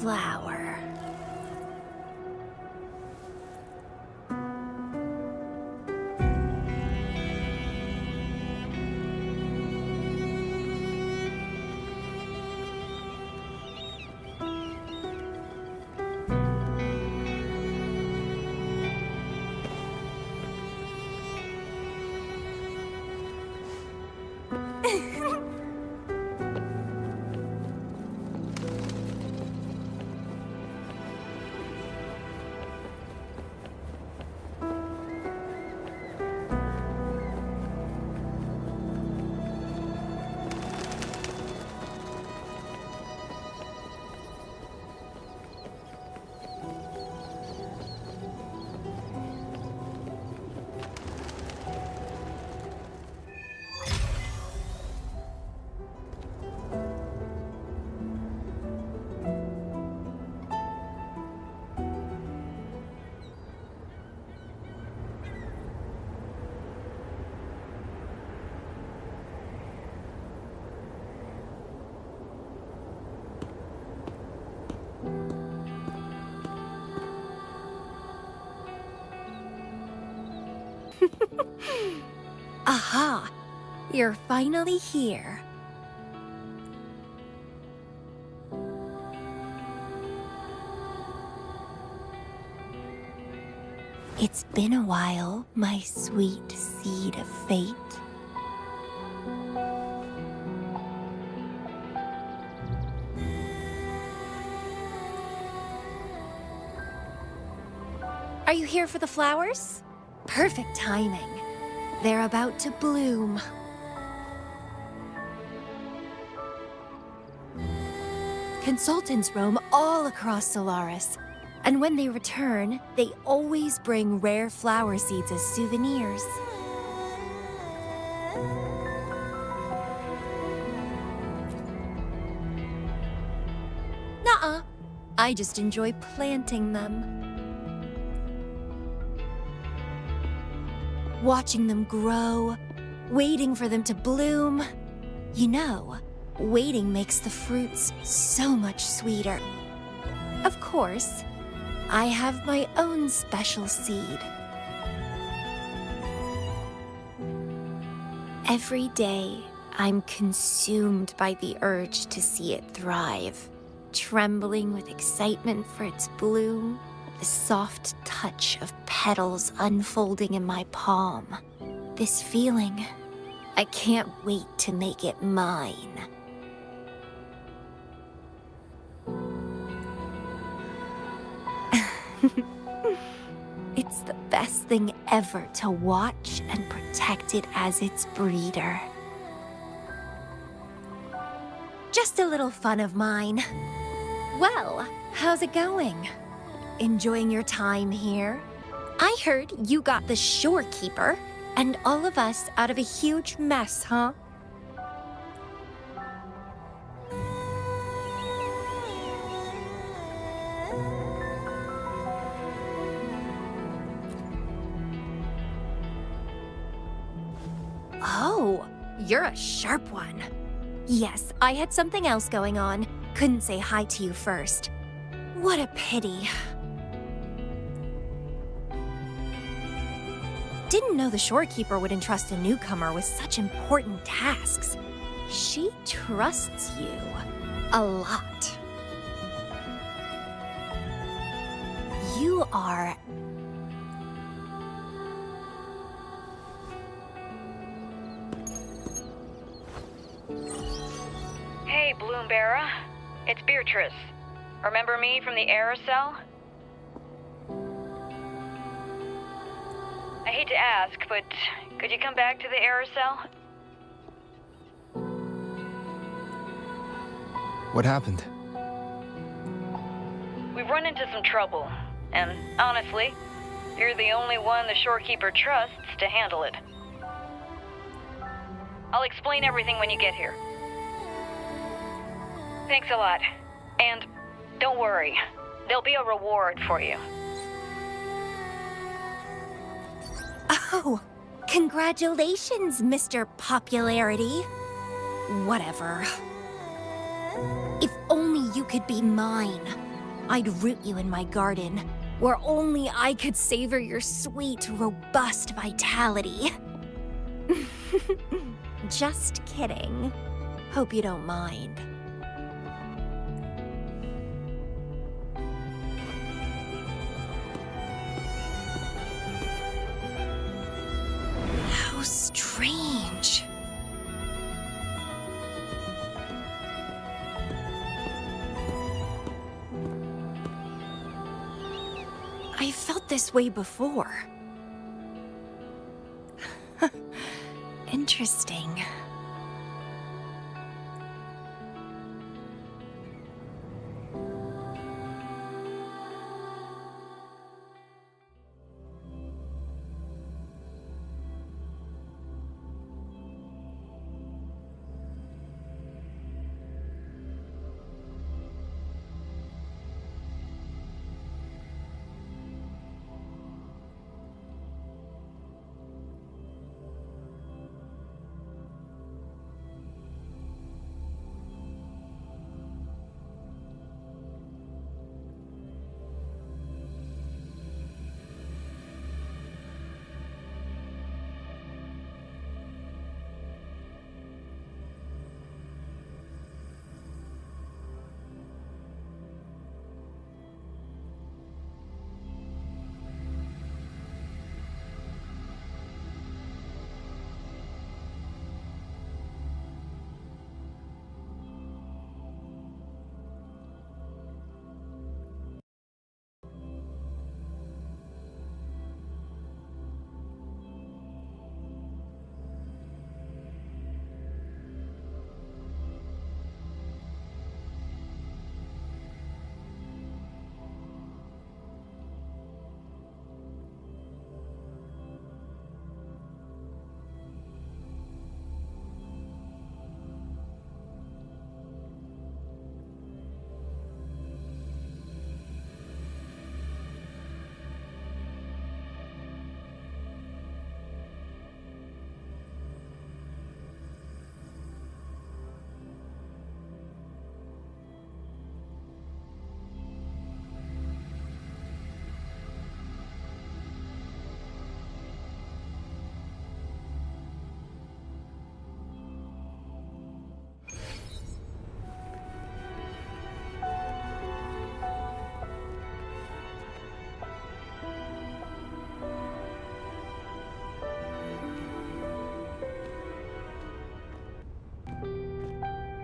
flower. Aha! You're finally here. It's been a while, my sweet seed of fate. Are you here for the flowers? Perfect timing. They're about to bloom. Consultants roam all across Solaris, and when they return, they always bring rare flower seeds as souvenirs. Nuh-uh. I just enjoy planting them. Watching them grow, waiting for them to bloom. You know, waiting makes the fruits so much sweeter. Of course, I have my own special seed. Every day, I'm consumed by the urge to see it thrive, trembling with excitement for its bloom. The soft touch of petals unfolding in my palm. This feeling, I can't wait to make it mine. It's the best thing ever to watch and protect it as its breeder. Just a little fun of mine. Well, how's it going? Enjoying your time here? I heard you got the shorekeeper and all of us out of a huge mess, huh? Oh, you're a sharp one. Yes, I had something else going on. Couldn't say hi to you first. What a pity. Didn't know the shorekeeper would entrust a newcomer with such important tasks. She trusts you a lot. You are... Hey, Bloomberra. It's Beatrice. Remember me from the aerosol? I hate to ask, but could you come back to the aerosol? What happened? We've run into some trouble, and honestly, you're the only one the shorekeeper trusts to handle it. I'll explain everything when you get here. Thanks a lot. And don't worry, there'll be a reward for you. Oh, congratulations, Mr. Popularity. Whatever. If only you could be mine. I'd root you in my garden, where only I could savor your sweet, robust vitality. Just kidding. Hope you don't mind. How strange. I felt this way before. Interesting.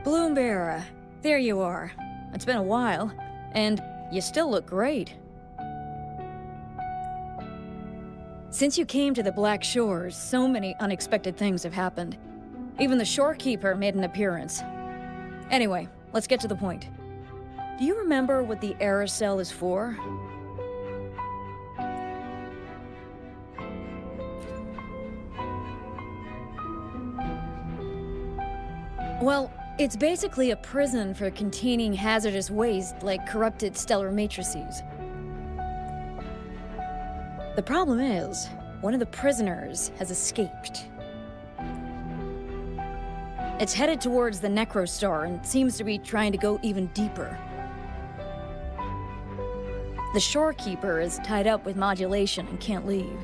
Bloombearer, there you are. It's been a while, and you still look great. Since you came to the Black Shores, so many unexpected things have happened. Even the shorekeeper made an appearance. Anyway, let's get to the point. Do you remember what the aerosol is for? Well, it's basically a prison for containing hazardous waste like corrupted stellar matrices. The problem is, one of the prisoners has escaped. It's headed towards the Necrostar and seems to be trying to go even deeper. The shorekeeper is tied up with modulation and can't leave.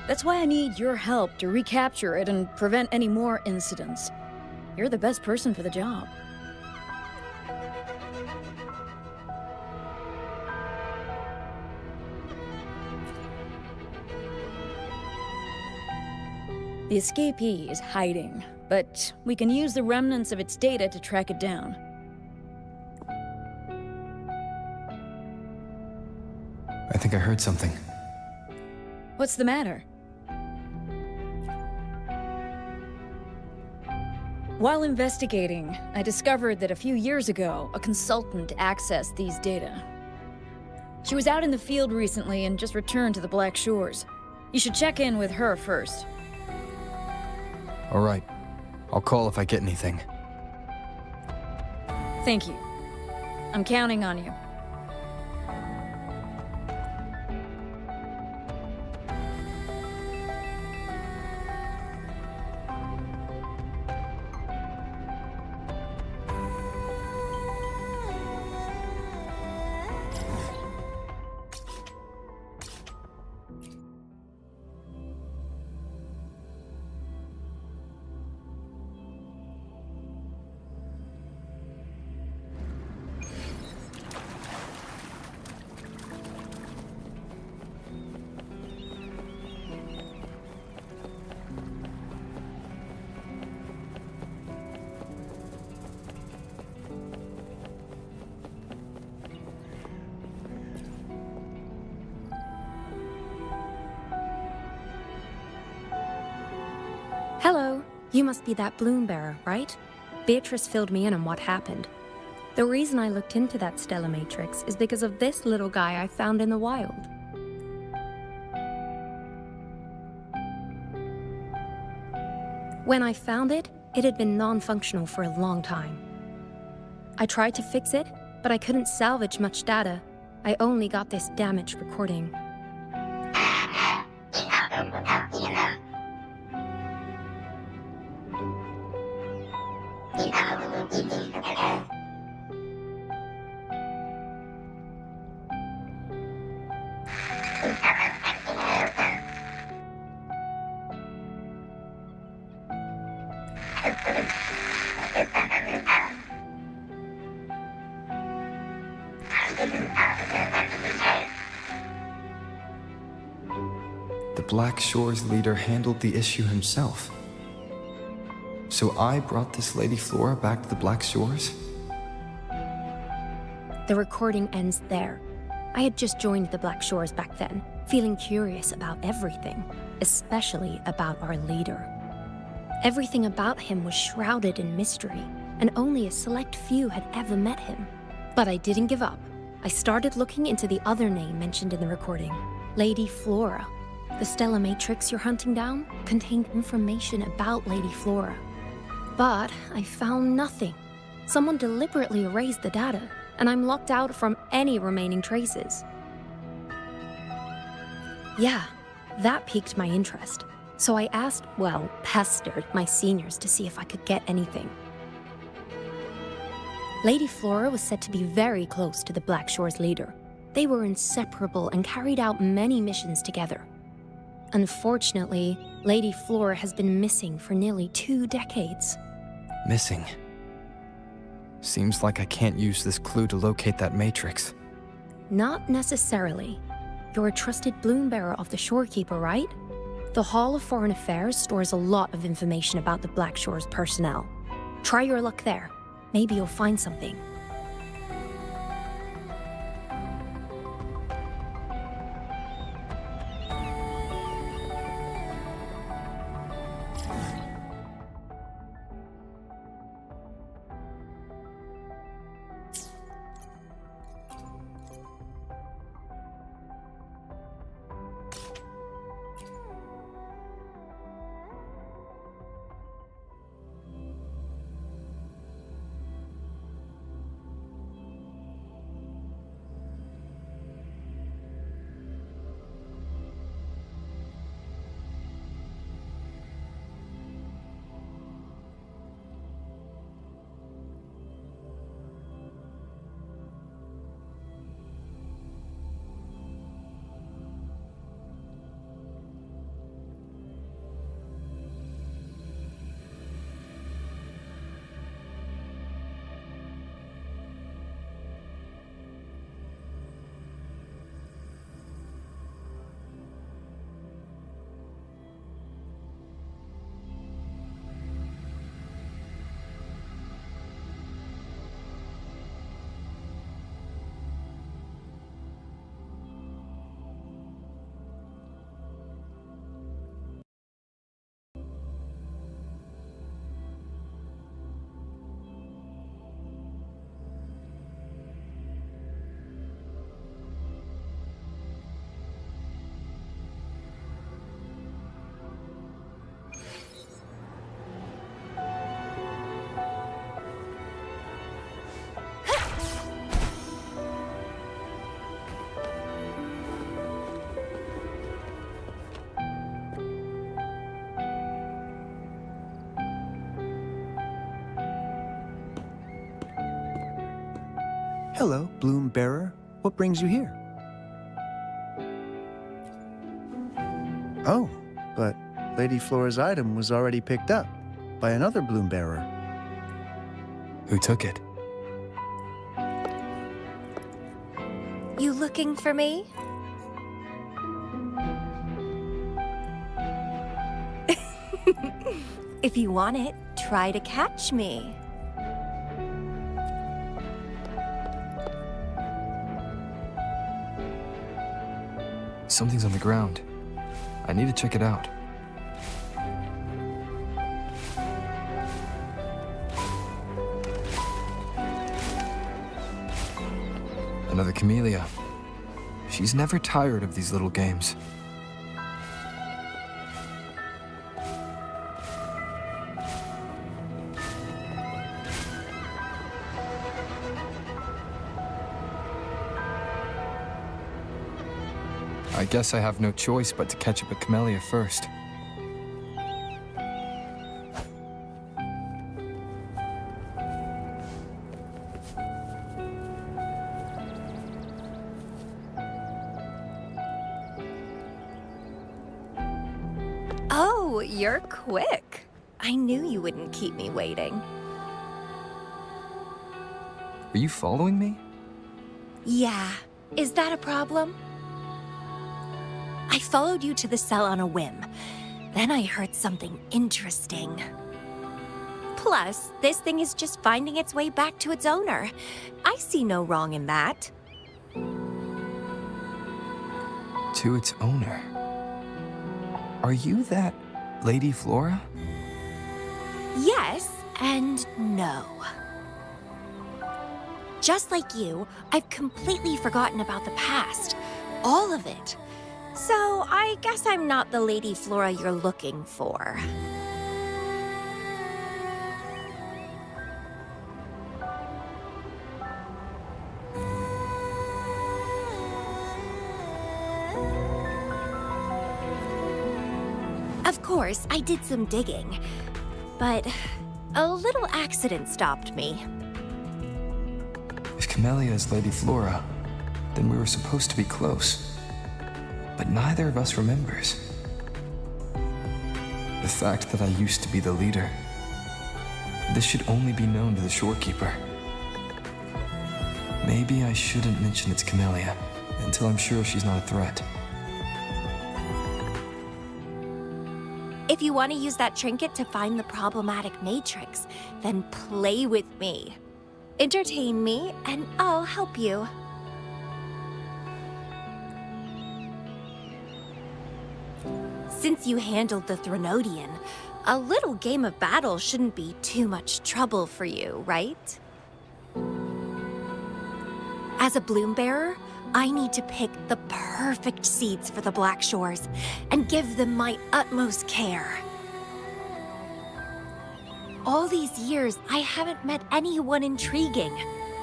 That's why I need your help to recapture it and prevent any more incidents. You're the best person for the job. The escapee is hiding, but we can use the remnants of its data to track it down. I think I heard something. What's the matter? While investigating, I discovered that a few years ago, a consultant accessed these data. She was out in the field recently and just returned to the Black Shores. You should check in with her first. All right. I'll call if I get anything. Thank you. I'm counting on you. Hello. You must be that bloom bearer, right? Beatrice filled me in on what happened. The reason I looked into that Stella Matrix is because of this little guy I found in the wild. When I found it, it had been non-functional for a long time. I tried to fix it, but I couldn't salvage much data. I only got this damaged recording. The Black Shores leader handled the issue himself. So I brought this Lady Flora back to the Black Shores? The recording ends there. I had just joined the Black Shores back then, feeling curious about everything, especially about our leader. Everything about him was shrouded in mystery, and only a select few had ever met him. But I didn't give up. I started looking into the other name mentioned in the recording, Lady Flora. The Stella Matrix you're hunting down contained information about Lady Flora. But I found nothing. Someone deliberately erased the data, and I'm locked out from any remaining traces. Yeah, that piqued my interest. So I asked, well, pestered my seniors to see if I could get anything. Lady Flora was said to be very close to the Black Shores leader. They were inseparable and carried out many missions together. Unfortunately, Lady Flora has been missing for nearly 2 decades. Missing. Seems like I can't use this clue to locate that matrix. Not necessarily. You're a trusted bloom bearer of the Shorekeeper, right? The Hall of Foreign Affairs stores a lot of information about the Black Shores personnel. Try your luck there. Maybe you'll find something. Hello, Bloom Bearer. What brings you here? Oh, but Lady Flora's item was already picked up by another Bloom Bearer. Who took it? You looking for me? If you want it, try to catch me. Something's on the ground. I need to check it out. Another Camellya. She's never tired of these little games. I guess I have no choice but to catch up with Camellya first. Oh, you're quick. I knew you wouldn't keep me waiting. Are you following me? Yeah. Is that a problem? I followed you to the cell on a whim. Then I heard something interesting. Plus, this thing is just finding its way back to its owner. I see no wrong in that. To its owner. Are you that Lady Flora? Yes and no. Just like you, I've completely forgotten about the past. All of it. So, I guess I'm not the Lady Flora you're looking for. Of course, I did some digging, but a little accident stopped me. If Camellya is Lady Flora, then we were supposed to be close. But neither of us remembers. The fact that I used to be the leader. This should only be known to the shorekeeper. Maybe I shouldn't mention it's Camellya until I'm sure she's not a threat. If you want to use that trinket to find the problematic matrix, then play with me. Entertain me, and I'll help you. Since you handled the Threnodian, a little game of battle shouldn't be too much trouble for you, right? As a bloom bearer, I need to pick the perfect seeds for the Black Shores and give them my utmost care. All these years, I haven't met anyone intriguing.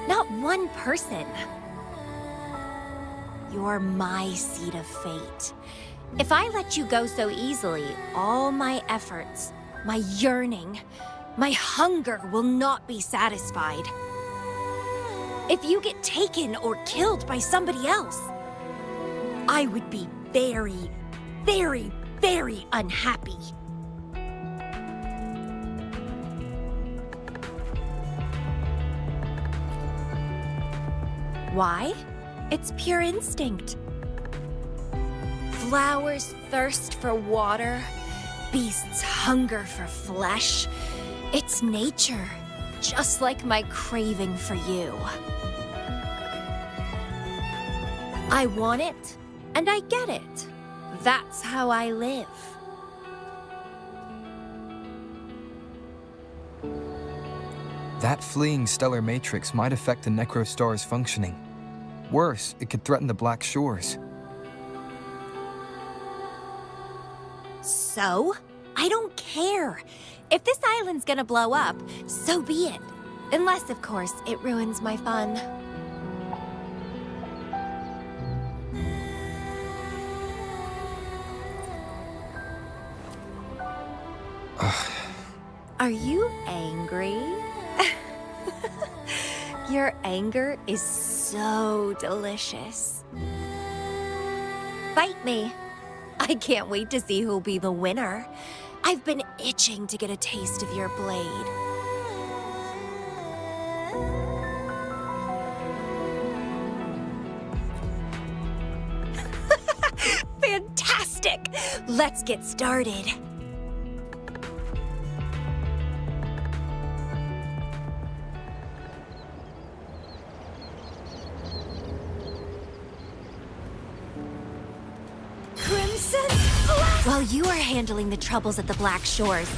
Not one person. You're my seed of fate. If I let you go so easily, all my efforts, my yearning, my hunger will not be satisfied. If you get taken or killed by somebody else, I would be very, very, very unhappy. Why? It's pure instinct. Flowers thirst for water, beasts hunger for flesh. It's nature, just like my craving for you. I want it, and I get it. That's how I live. That fleeing stellar matrix might affect the Necrostar's functioning. Worse, it could threaten the Black Shores. So? I don't care. If this island's gonna blow up, so be it. Unless, of course, it ruins my fun. Are you angry? Your anger is so delicious. Fight me. I can't wait to see who'll be the winner. I've been itching to get a taste of your blade. Fantastic! Let's get started. While you were handling the troubles at the Black Shores,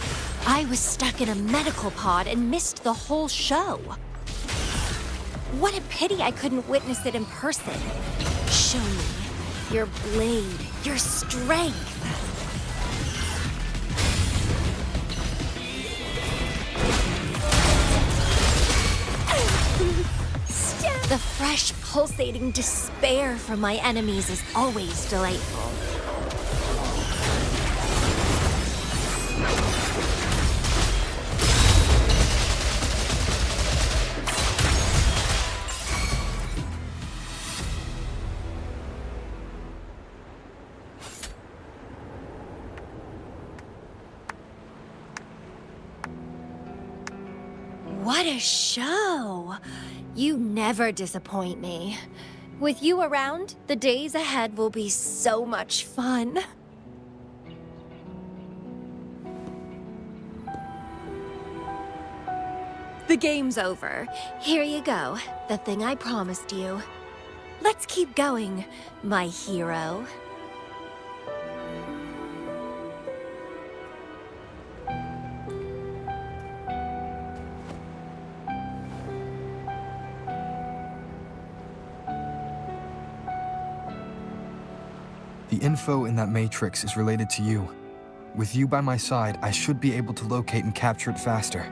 I was stuck in a medical pod and missed the whole show. What a pity I couldn't witness it in person. Show me your blade, your strength. The fresh, pulsating despair from my enemies is always delightful. What a show! You never disappoint me. With you around, the days ahead will be so much fun. The game's over. Here you go, the thing I promised you. Let's keep going, my hero. The info in that matrix is related to you. With you by my side, I should be able to locate and capture it faster.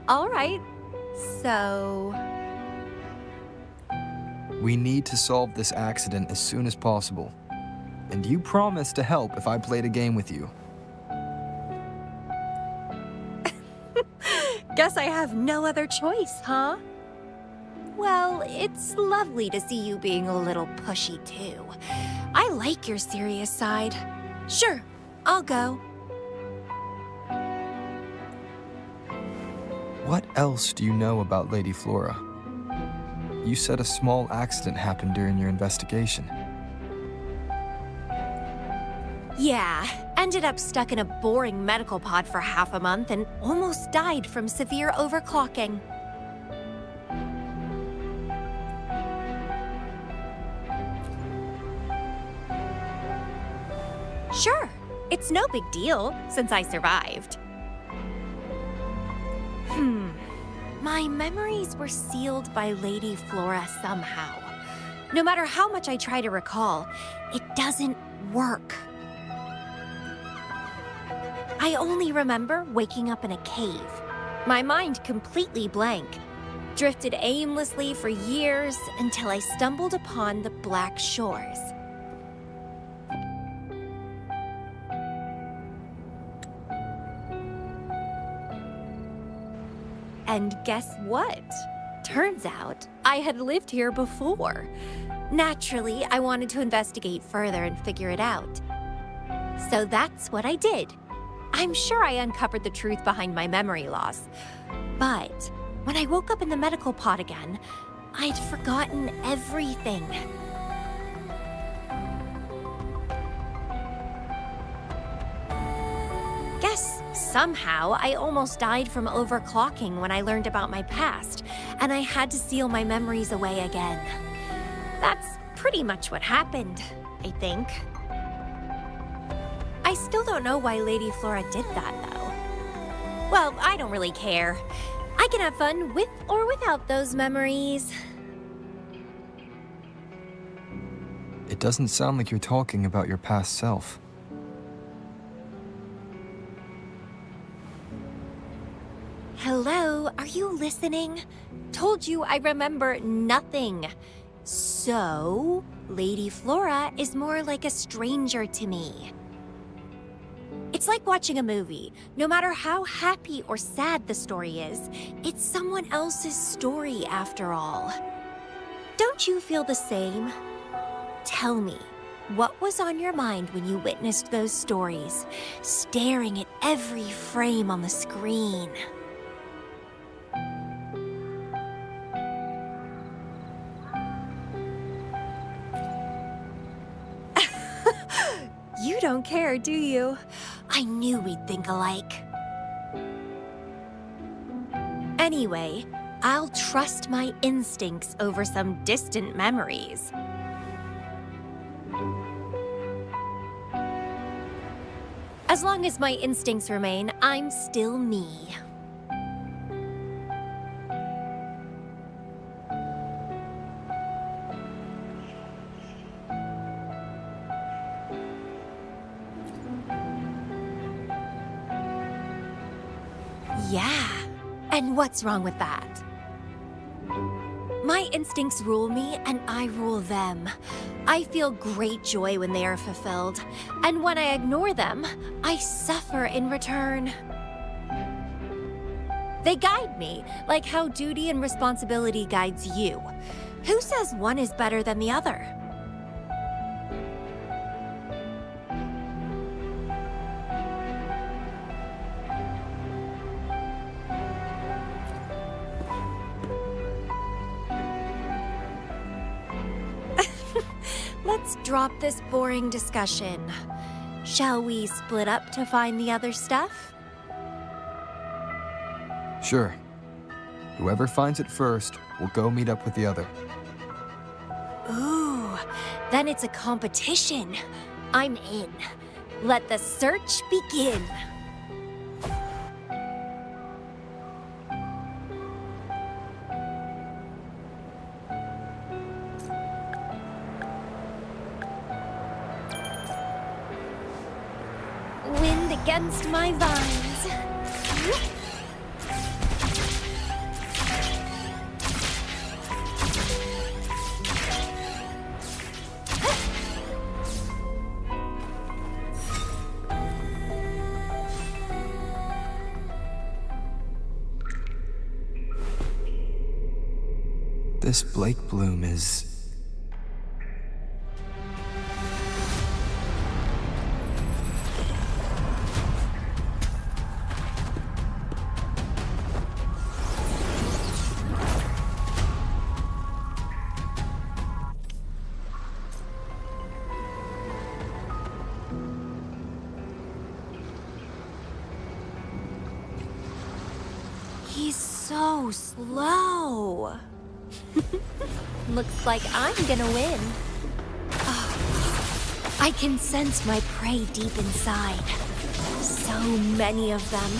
All right, so... We need to solve this accident as soon as possible. And you promised to help if I played a game with you. Guess I have no other choice, huh? Well, it's lovely to see you being a little pushy, too. I like your serious side. Sure, I'll go. What else do you know about Lady Flora? You said a small accident happened during your investigation. Yeah, ended up stuck in a boring medical pod for half a month and almost died from severe overclocking. Sure, it's no big deal since I survived. My memories were sealed by Lady Flora somehow. No matter how much I try to recall, it doesn't work. I only remember waking up in a cave, my mind completely blank, drifted aimlessly for years until I stumbled upon the Black Shores. And guess what? Turns out I had lived here before. Naturally, I wanted to investigate further and figure it out. So that's what I did. I'm sure I uncovered the truth behind my memory loss. But when I woke up in the medical pod again, I'd forgotten everything. Guess somehow I almost died from overclocking when I learned about my past, and I had to seal my memories away again. That's pretty much what happened, I think. I still don't know why Lady Flora did that, though. Well, I don't really care. I can have fun with or without those memories. It doesn't sound like you're talking about your past self. Hello, are you listening? Told you I remember nothing. So, Lady Flora is more like a stranger to me. It's like watching a movie. No matter how happy or sad the story is, it's someone else's story after all. Don't you feel the same? Tell me, what was on your mind when you witnessed those stories, staring at every frame on the screen? You don't care, do you? I knew we'd think alike. Anyway, I'll trust my instincts over some distant memories. As long as my instincts remain, I'm still me. Yeah. And what's wrong with that? My instincts rule me, and I rule them. I feel great joy when they are fulfilled, and when I ignore them, I suffer in return. They guide me, like how duty and responsibility guides you. Who says one is better than the other? Let's drop this boring discussion. Shall we split up to find the other stuff? Sure. Whoever finds it first will go meet up with the other. Ooh, then it's a competition. I'm in. Let the search begin. Wind against my vines. This Blake bloom is... He's so slow. Looks like I'm gonna win. Oh, I can sense my prey deep inside. So many of them.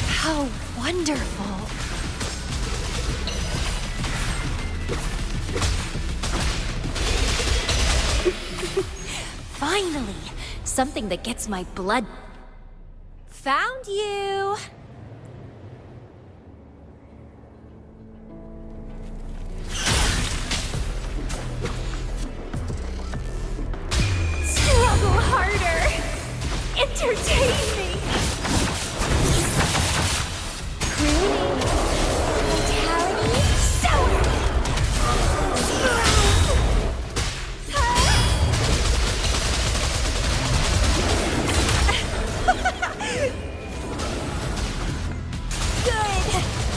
How wonderful. Finally, something that gets my blood. Found you! Struggle harder! Entertain me! Pruning, vitality, sour!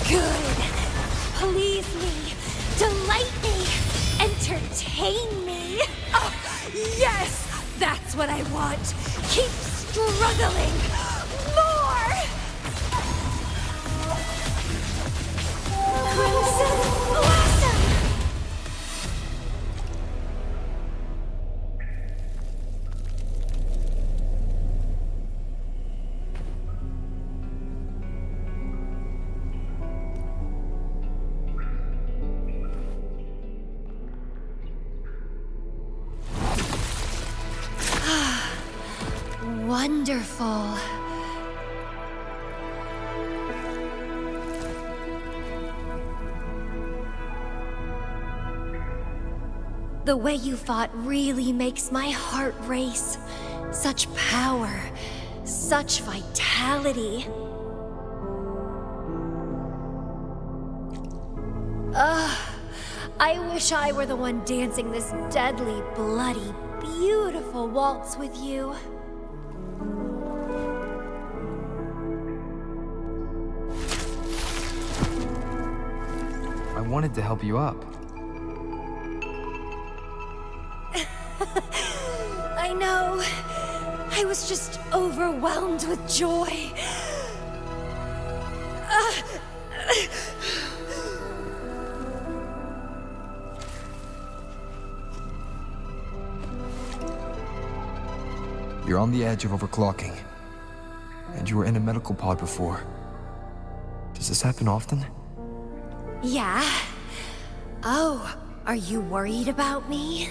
Good. Please me. Delight me. Entertain me. Oh, yes! That's what I want. Keep struggling. More! Crimson Blossom! Wonderful. The way you fought really makes my heart race. Such power, such vitality. I wish I were the one dancing this deadly, bloody, beautiful waltz with you. I wanted to help you up. I know. I was just overwhelmed with joy. You're on the edge of overclocking. And you were in a medical pod before. Does this happen often? Yeah. Oh, are you worried about me?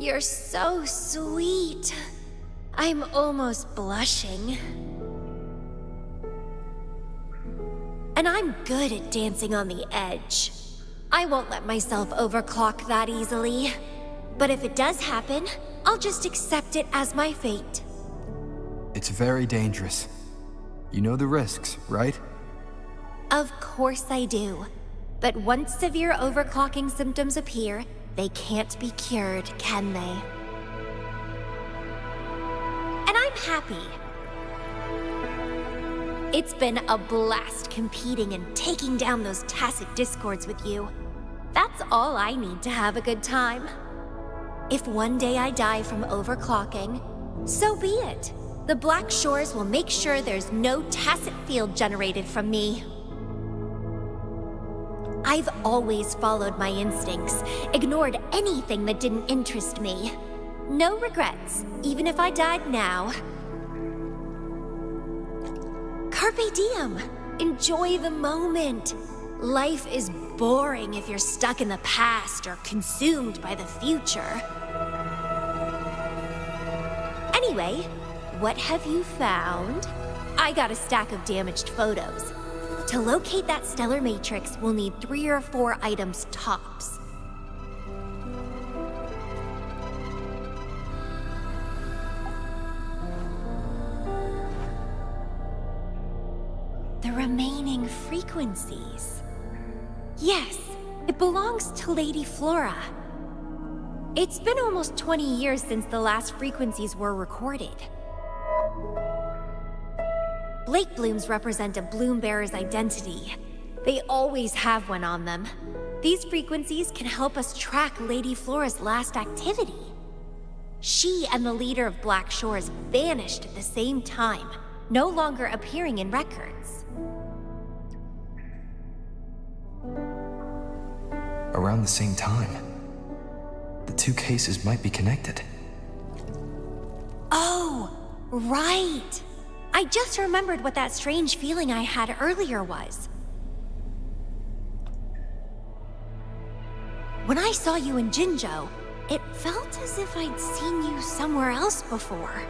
You're so sweet. I'm almost blushing. And I'm good at dancing on the edge. I won't let myself overclock that easily. But if it does happen, I'll just accept it as my fate. It's very dangerous. You know the risks, right? Of course I do. But once severe overclocking symptoms appear, they can't be cured, can they? And I'm happy. It's been a blast competing and taking down those tacit discords with you. That's all I need to have a good time. If one day I die from overclocking, so be it. The Black Shores will make sure there's no tacit field generated from me. I've always followed my instincts, ignored anything that didn't interest me. No regrets, even if I died now. Carpe diem. Enjoy the moment. Life is boring if you're stuck in the past or consumed by the future. Anyway, what have you found? I got a stack of damaged photos. To locate that stellar matrix, we'll need 3 or 4 items tops. The remaining frequencies. Yes, it belongs to Lady Flora. It's been almost 20 years since the last frequencies were recorded. Blake blooms represent a bloom bearer's identity. They always have one on them. These frequencies can help us track Lady Flora's last activity. She and the leader of Black Shores vanished at the same time, no longer appearing in records. Around the same time. The two cases might be connected. Oh, right! I just remembered what that strange feeling I had earlier was. When I saw you in Jinzhou, it felt as if I'd seen you somewhere else before.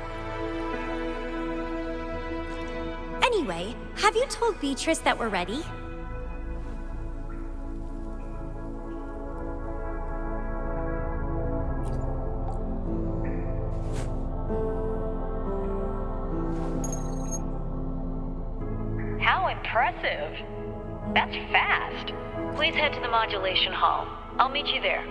Anyway, have you told Beatrice that we're ready? How impressive. That's fast. Please head to the modulation hall. I'll meet you there.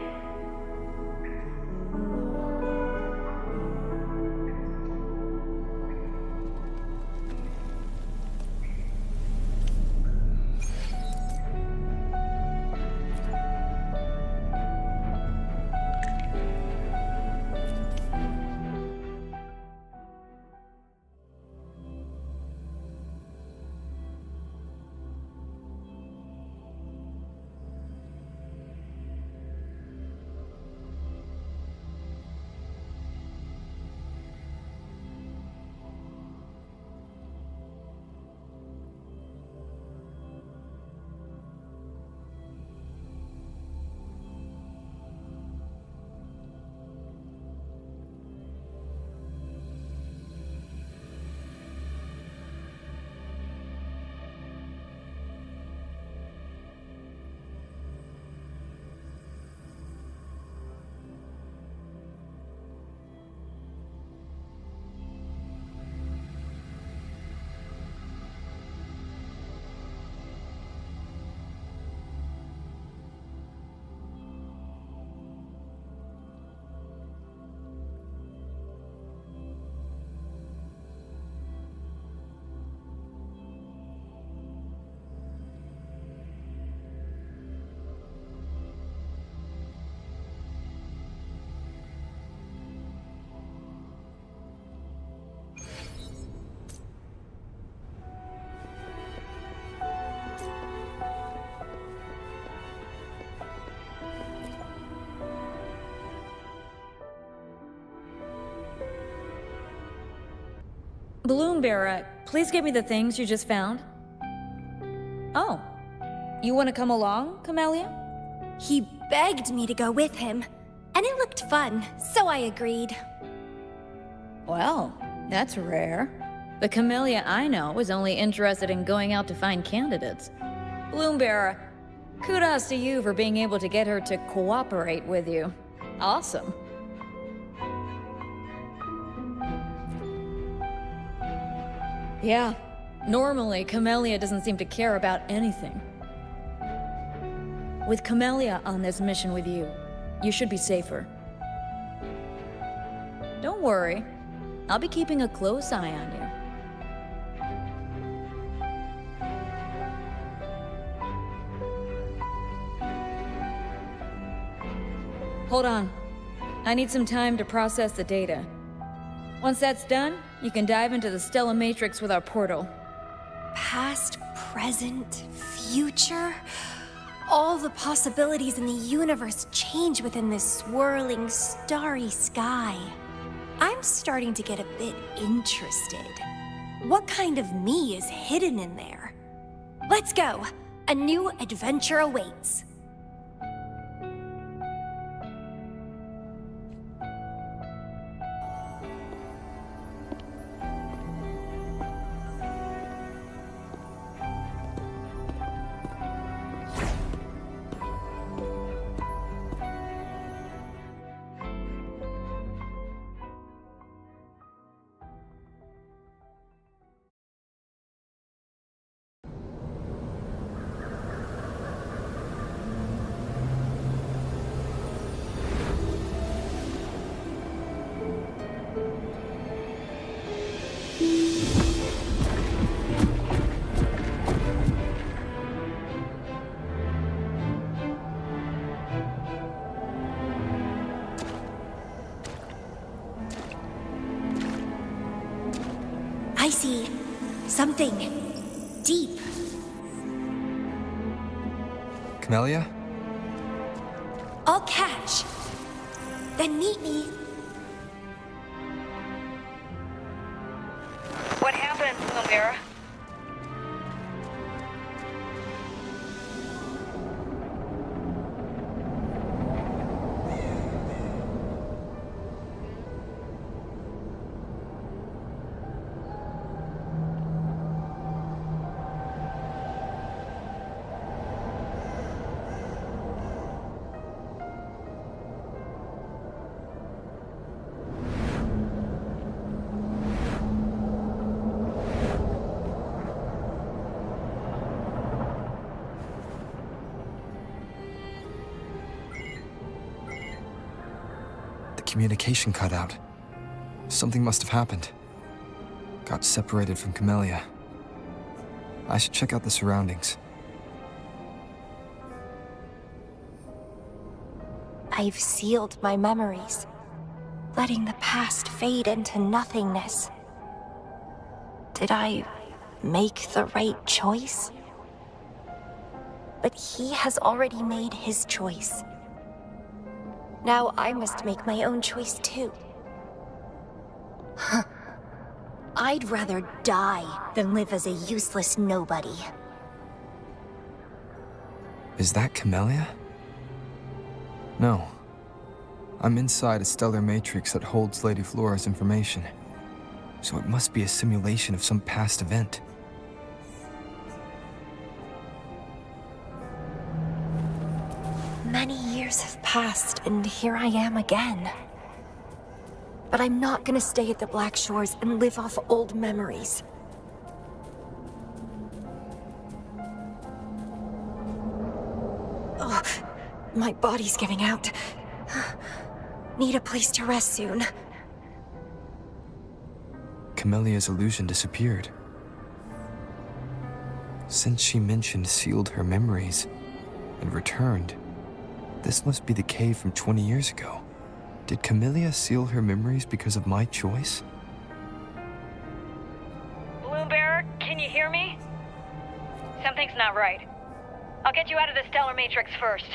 Bloom Bearer, please give me the things you just found. Oh, you want to come along, Camellya? He begged me to go with him. And it looked fun, so I agreed. Well, that's rare. The Camellya I know is only interested in going out to find candidates. Bloombearer, kudos to you for being able to get her to cooperate with you. Awesome. Yeah, normally Camellya doesn't seem to care about anything. With Camellya on this mission with you, you should be safer. Don't worry, I'll be keeping a close eye on you. Hold on. I need some time to process the data. Once that's done, you can dive into the Stellar Matrix with our portal. Past, present, future. All the possibilities in the universe change within this swirling, starry sky. I'm starting to get a bit interested. What kind of me is hidden in there? Let's go! A new adventure awaits. I see something deep. Camellya? I'll catch. Then meet me. What happened, Camellya? Communication cut out. Something must have happened. Got separated from Camellya. I should check out the surroundings. I've sealed my memories, letting the past fade into nothingness. Did I make the right choice? But he has already made his choice. Now I must make my own choice too. I'd rather die than live as a useless nobody. Is that Camellya? No. I'm inside a stellar matrix that holds Lady Flora's information. So it must be a simulation of some past event. Many years have passed, and here I am again. But I'm not gonna stay at the Black Shores and live off old memories. Oh, my body's giving out. Need a place to rest soon. Camellya's illusion disappeared. Since she mentioned sealed her memories and returned, this must be the cave from 20 years ago. Did Camellya seal her memories because of my choice? Bloombearer, can you hear me? Something's not right. I'll get you out of the Stellar Matrix first.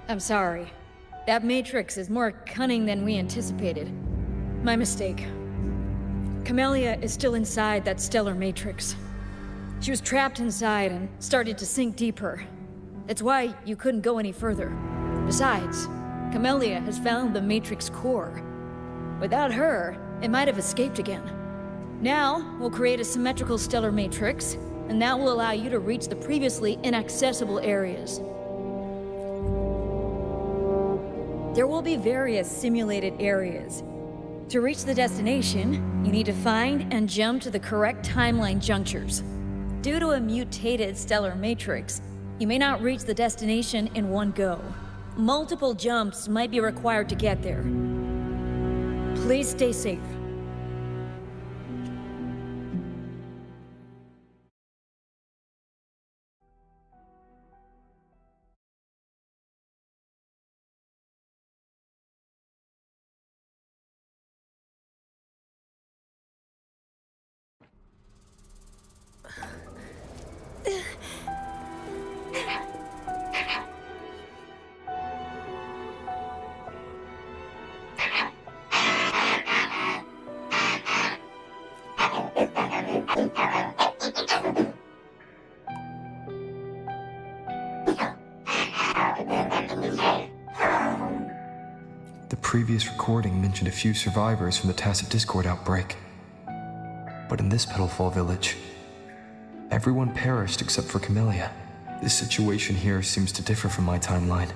I'm sorry. That matrix is more cunning than we anticipated. My mistake. Camellya is still inside that stellar matrix. She was trapped inside and started to sink deeper. That's why you couldn't go any further. Besides, Camellya has found the matrix core. Without her, it might have escaped again. Now, we'll create a symmetrical stellar matrix, and that will allow you to reach the previously inaccessible areas. There will be various simulated areas. To reach the destination, you need to find and jump to the correct timeline junctures. Due to a mutated stellar matrix, you may not reach the destination in one go. Multiple jumps might be required to get there. Please stay safe. The previous recording mentioned a few survivors from the tacit discord outbreak. But in this Petalfall village, everyone perished except for Camellya. This situation here seems to differ from my timeline.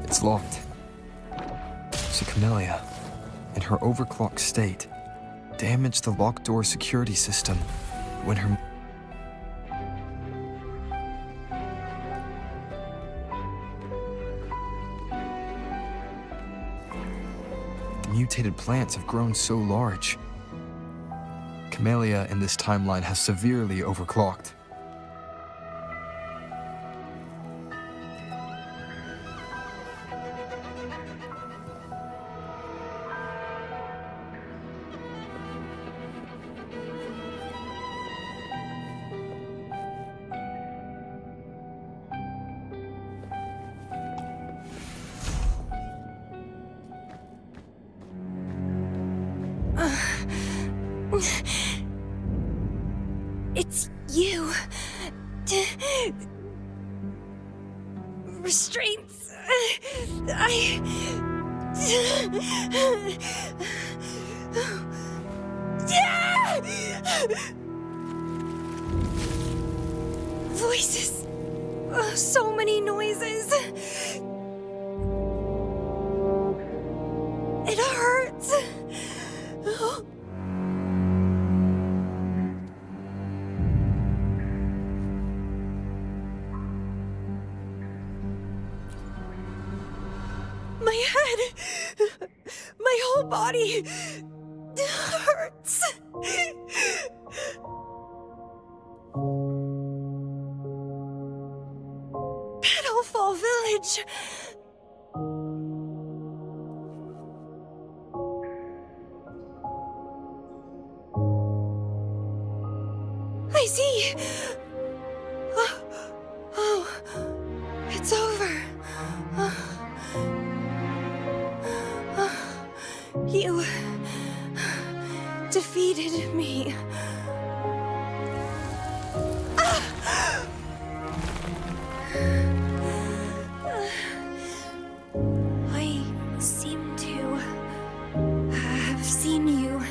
It's locked. So Camellya, in her overclocked state, damaged the locked door security system when her... The mutated plants have grown so large. Camellya in this timeline has severely overclocked. It's you. Restraints. Voices. So many noises. It hurts. My head, my whole body hurts. Petalfall Village. I see. Oh, it's over. You defeated me. I seem to have seen you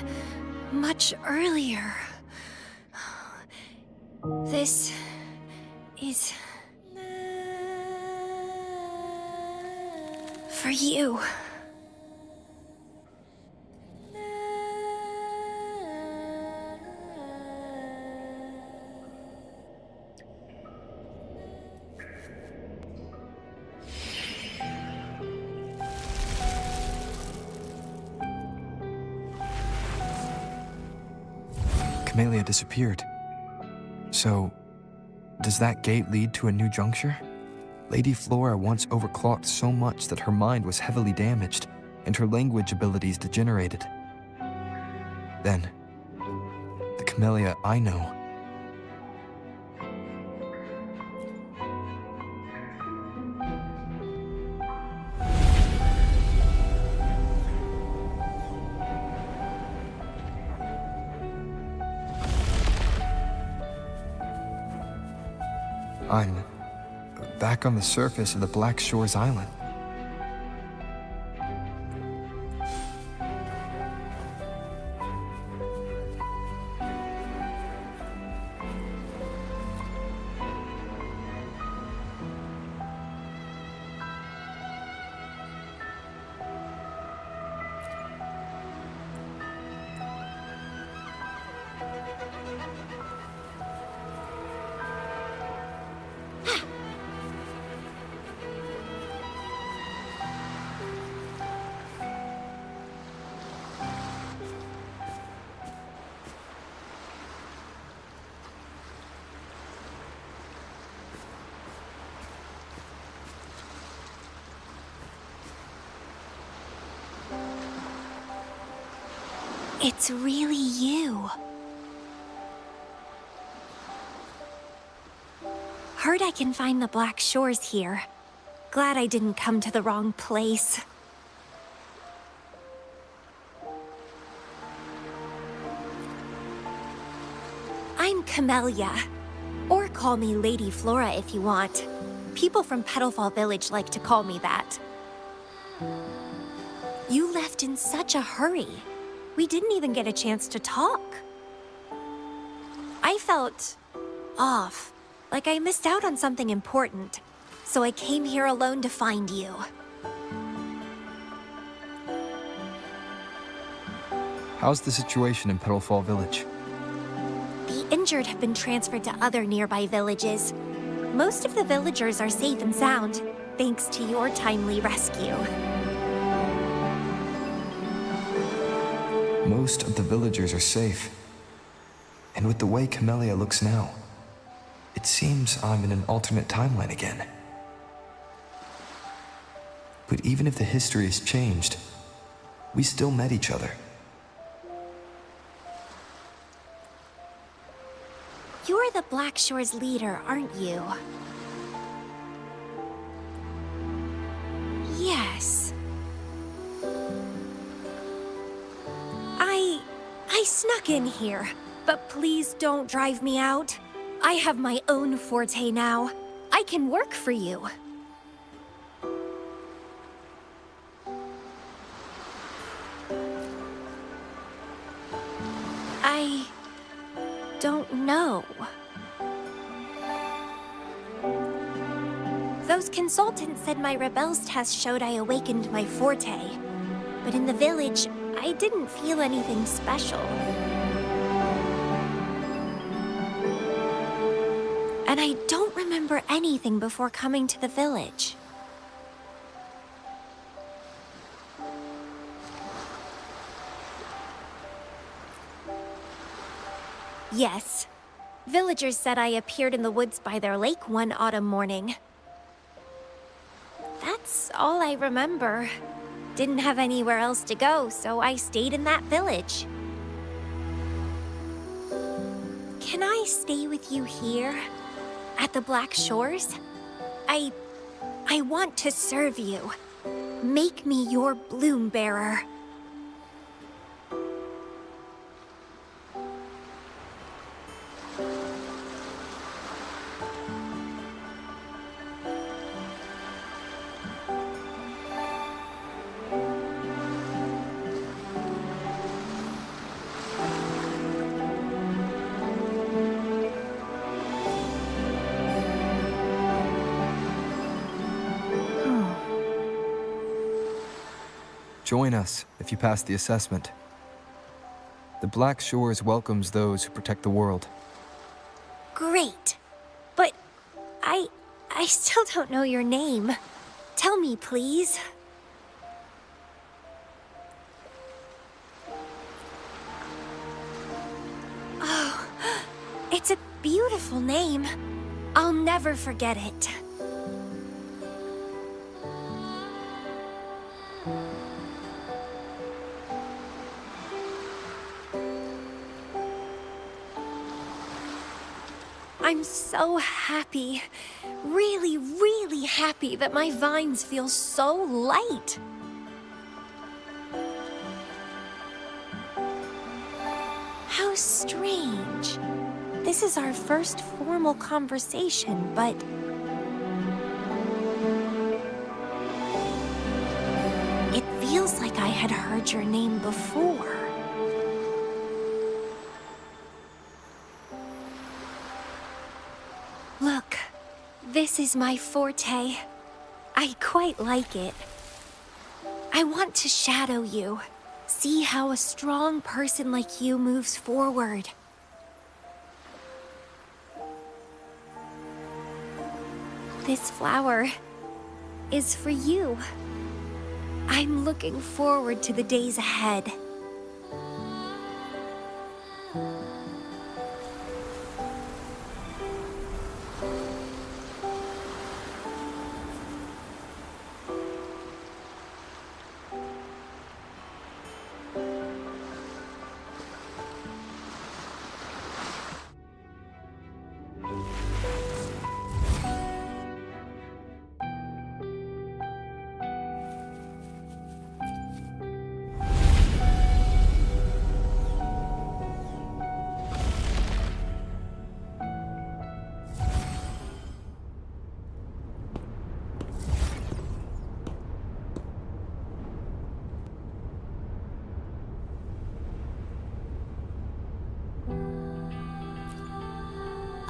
much earlier. This is for you. Camellya disappeared. So, does that gate lead to a new juncture? Lady Flora once overclocked so much that her mind was heavily damaged and her language abilities degenerated. Then, the Camellya I know. I'm back on the surface of the Black Shores Island. It's really you. Heard I can find the Black Shores here. Glad I didn't come to the wrong place. I'm Camellya. Or call me Lady Flora if you want. People from Petalfall Village like to call me that. You left in such a hurry. We didn't even get a chance to talk. I felt off, like I missed out on something important. So I came here alone to find you. How's the situation in Petalfall Village? The injured have been transferred to other nearby villages. Most of the villagers are safe and sound, thanks to your timely rescue. Most of the villagers are safe. And with the way Camellya looks now, it seems I'm in an alternate timeline again. But even if the history has changed, we still met each other. You're the Black Shores leader, aren't you? Yes. I snuck in here, but please don't drive me out. I have my own forte now. I can work for you. I don't know. Those consultants said my rebels test showed I awakened my forte. But in the village, I didn't feel anything special. And I don't remember anything before coming to the village. Yes. Villagers said I appeared in the woods by their lake one autumn morning. That's all I remember. Didn't have anywhere else to go, so I stayed in that village. Can I stay with you here? At the Black Shores? I want to serve you. Make me your bloom bearer. Join us if you pass the assessment. The Black Shores welcomes those who protect the world. Great. But I still don't know your name. Tell me, please. Oh, it's a beautiful name. I'll never forget it. I'm so happy, really, really happy that my vines feel so light. How strange. This is our first formal conversation, but... it feels like I had heard your name before. Look, this is my forte. I quite like it. I want to shadow you. See how a strong person like you moves forward. This flower is for you. I'm looking forward to the days ahead.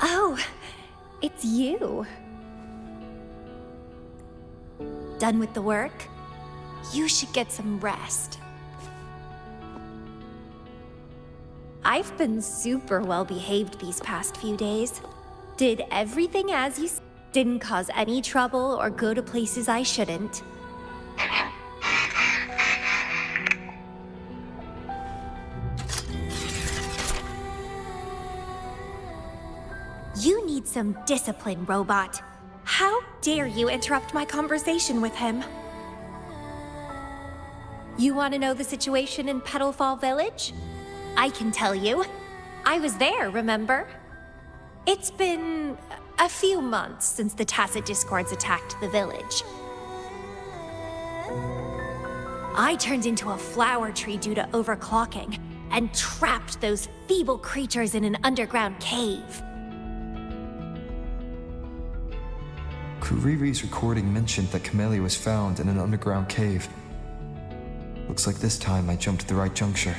Oh, it's you. Done with the work? You should get some rest. I've been super well behaved these past few days. Did everything as you didn't cause any trouble or go to places I shouldn't. You need some discipline, robot. How dare you interrupt my conversation with him? You want to know the situation in Petalfall Village? I can tell you. I was there, remember? It's been a few months since the Tacit Discords attacked the village. I turned into a flower tree due to overclocking and trapped those feeble creatures in an underground cave. Kuriri's recording mentioned that Camellya was found in an underground cave. Looks like this time I jumped at the right juncture.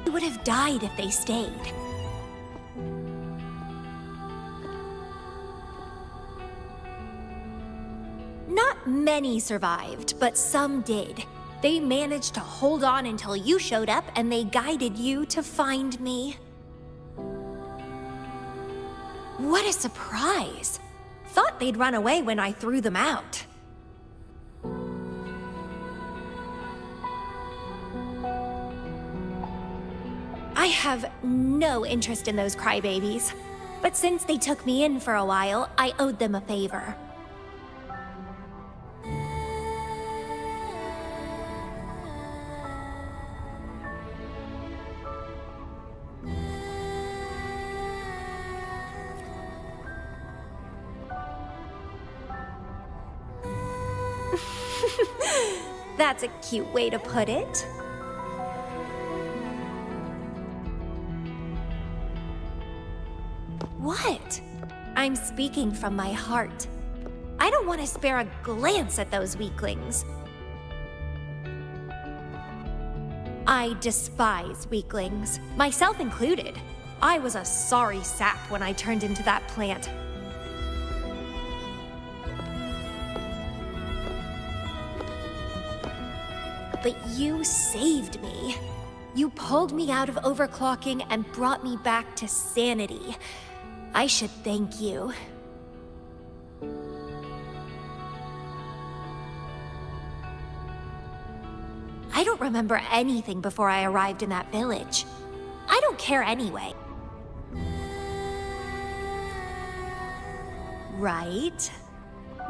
They would have died if they stayed. Not many survived, but some did. They managed to hold on until you showed up and they guided you to find me. What a surprise! Thought they'd run away when I threw them out. I have no interest in those crybabies, but since they took me in for a while, I owed them a favor. That's a cute way to put it. What? I'm speaking from my heart. I don't want to spare a glance at those weaklings. I despise weaklings, myself included. I was a sorry sap when I turned into that plant. But you saved me. You pulled me out of overclocking and brought me back to sanity. I should thank you. I don't remember anything before I arrived in that village. I don't care anyway. right?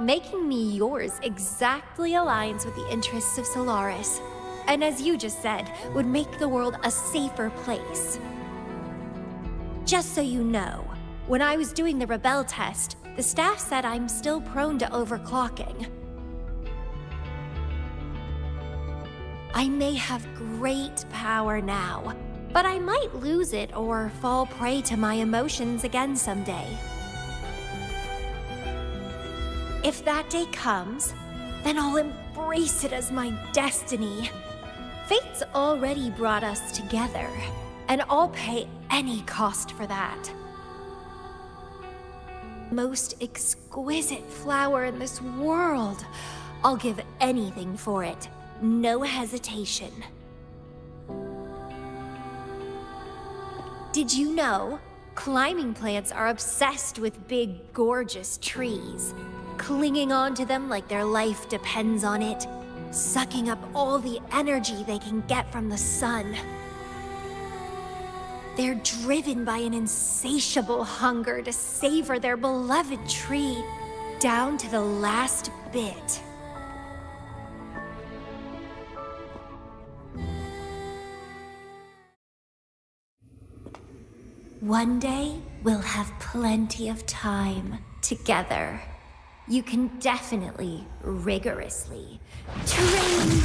Making me yours exactly aligns with the interests of Solaris. And as you just said, would make the world a safer place. Just so you know, when I was doing the Rebel test, the staff said I'm still prone to overclocking. I may have great power now, but I might lose it or fall prey to my emotions again someday. If that day comes, then I'll embrace it as my destiny. Fate's already brought us together, and I'll pay any cost for that. Most exquisite flower in this world. I'll give anything for it. No hesitation. Did you know? Climbing plants are obsessed with big, gorgeous trees, clinging onto them like their life depends on it, sucking up all the energy they can get from the sun. They're driven by an insatiable hunger to savor their beloved tree, down to the last bit. One day, we'll have plenty of time together. You can definitely, rigorously, train me.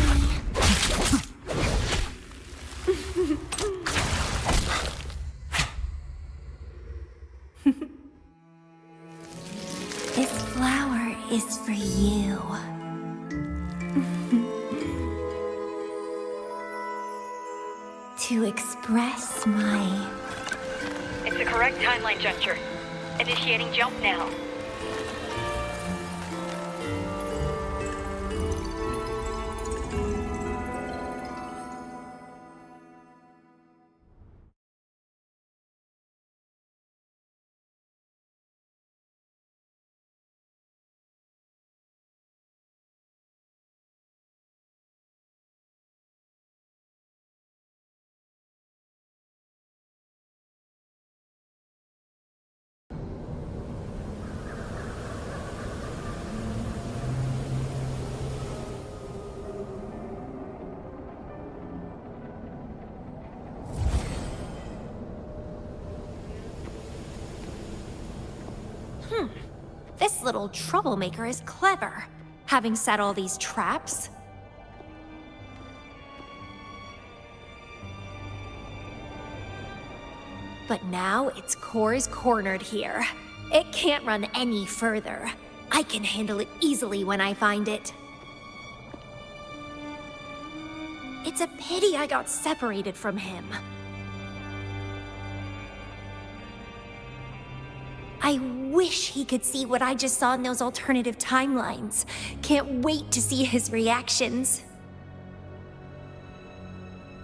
This flower is for you. To express my... It's the correct timeline juncture. Initiating jump now. This little troublemaker is clever, having set all these traps. But now its core is cornered here. It can't run any further. I can handle it easily when I find it. It's a pity I got separated from him. I wish he could see what I just saw in those alternative timelines. Can't wait to see his reactions.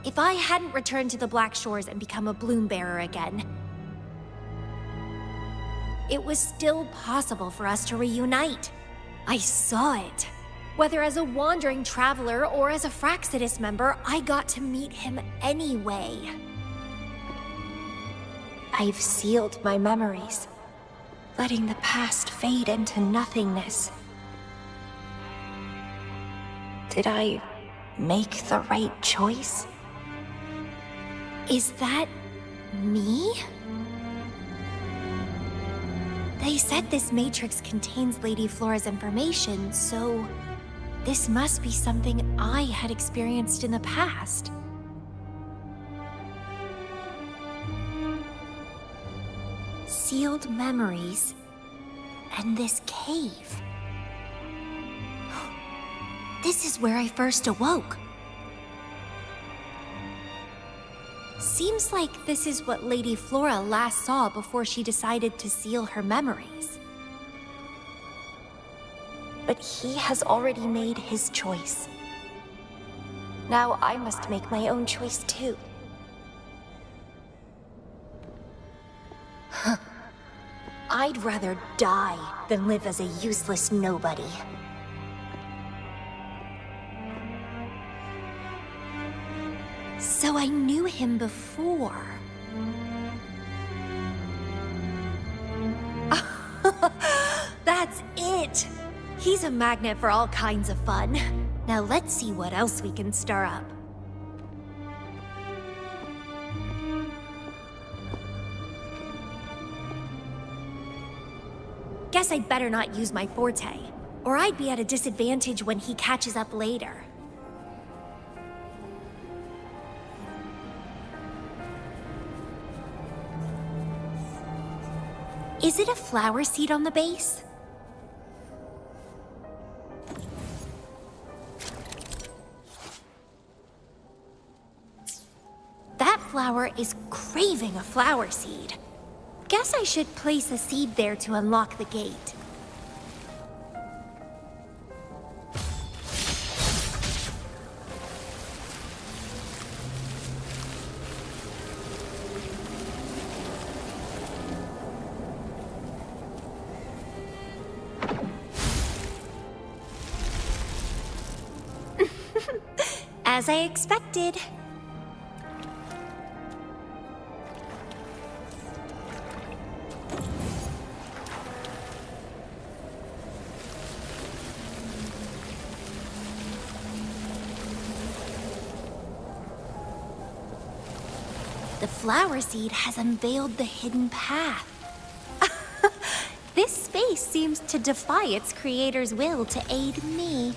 If I hadn't returned to the Black Shores and become a bloom bearer again, it was still possible for us to reunite. I saw it. Whether as a wandering traveler or as a Fraxidus member, I got to meet him anyway. I've sealed my memories, letting the past fade into nothingness. Did I make the right choice? Is that me? They said this matrix contains Lady Flora's information, so this must be something I had experienced in the past. Sealed memories, and this cave. This is where I first awoke. Seems like this is what Lady Flora last saw before she decided to seal her memories. But he has already made his choice. Now I must make my own choice too. I'd rather die than live as a useless nobody. So I knew him before. That's it! He's a magnet for all kinds of fun. Now let's see what else we can stir up. Guess I'd better not use my forte, or I'd be at a disadvantage when he catches up later. Is it a flower seed on the base? That flower is craving a flower seed. Guess I should place a seed there to unlock the gate. As I expected. The flower seed has unveiled the hidden path. This space seems to defy its creator's will to aid me.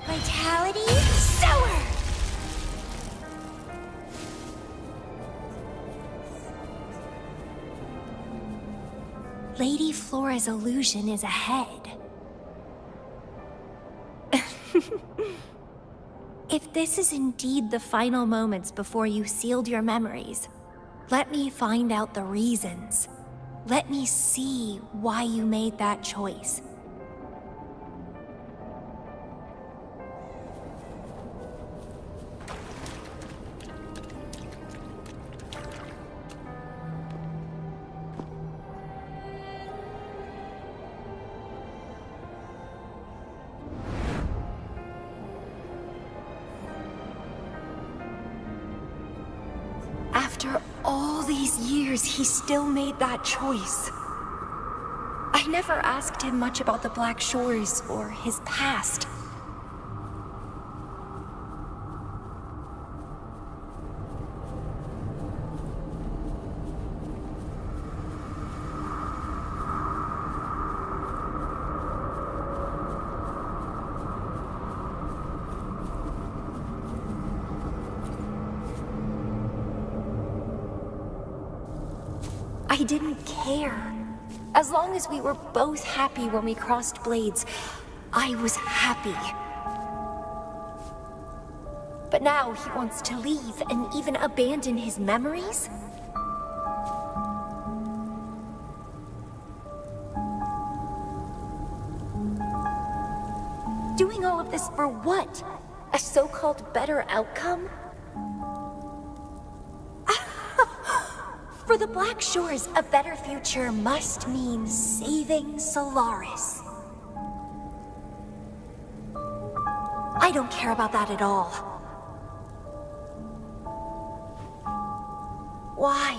Vitality sour! Lady Flora's illusion is ahead. If this is indeed the final moments before you sealed your memories, let me find out the reasons. Let me see why you made that choice. After all these years, he still made that choice. I never asked him much about the Black Shores or his past. I didn't care. As long as we were both happy when we crossed blades, I was happy. But now he wants to leave and even abandon his memories? Doing all of this for what? A so-called better outcome? For the Black Shores, a better future must mean saving Solaris. I don't care about that at all. Why?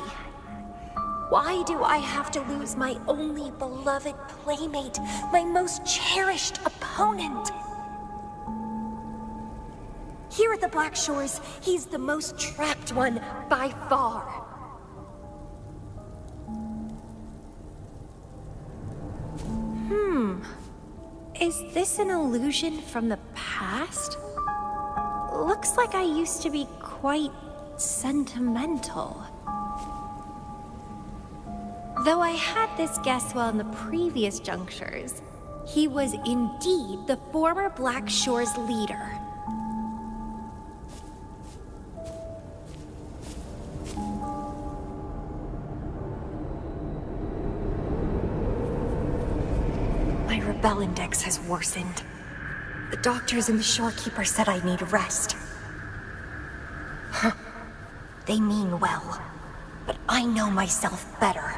Why do I have to lose my only beloved playmate, my most cherished opponent? Here at the Black Shores, he's the most trapped one by far. Is this an illusion from the past? Looks like I used to be quite sentimental. Though I had this guess well in the previous junctures, he was indeed the former Black Shores leader. My rebel index has worsened. The doctors and the shorekeeper said I need rest. Huh. They mean well, but I know myself better.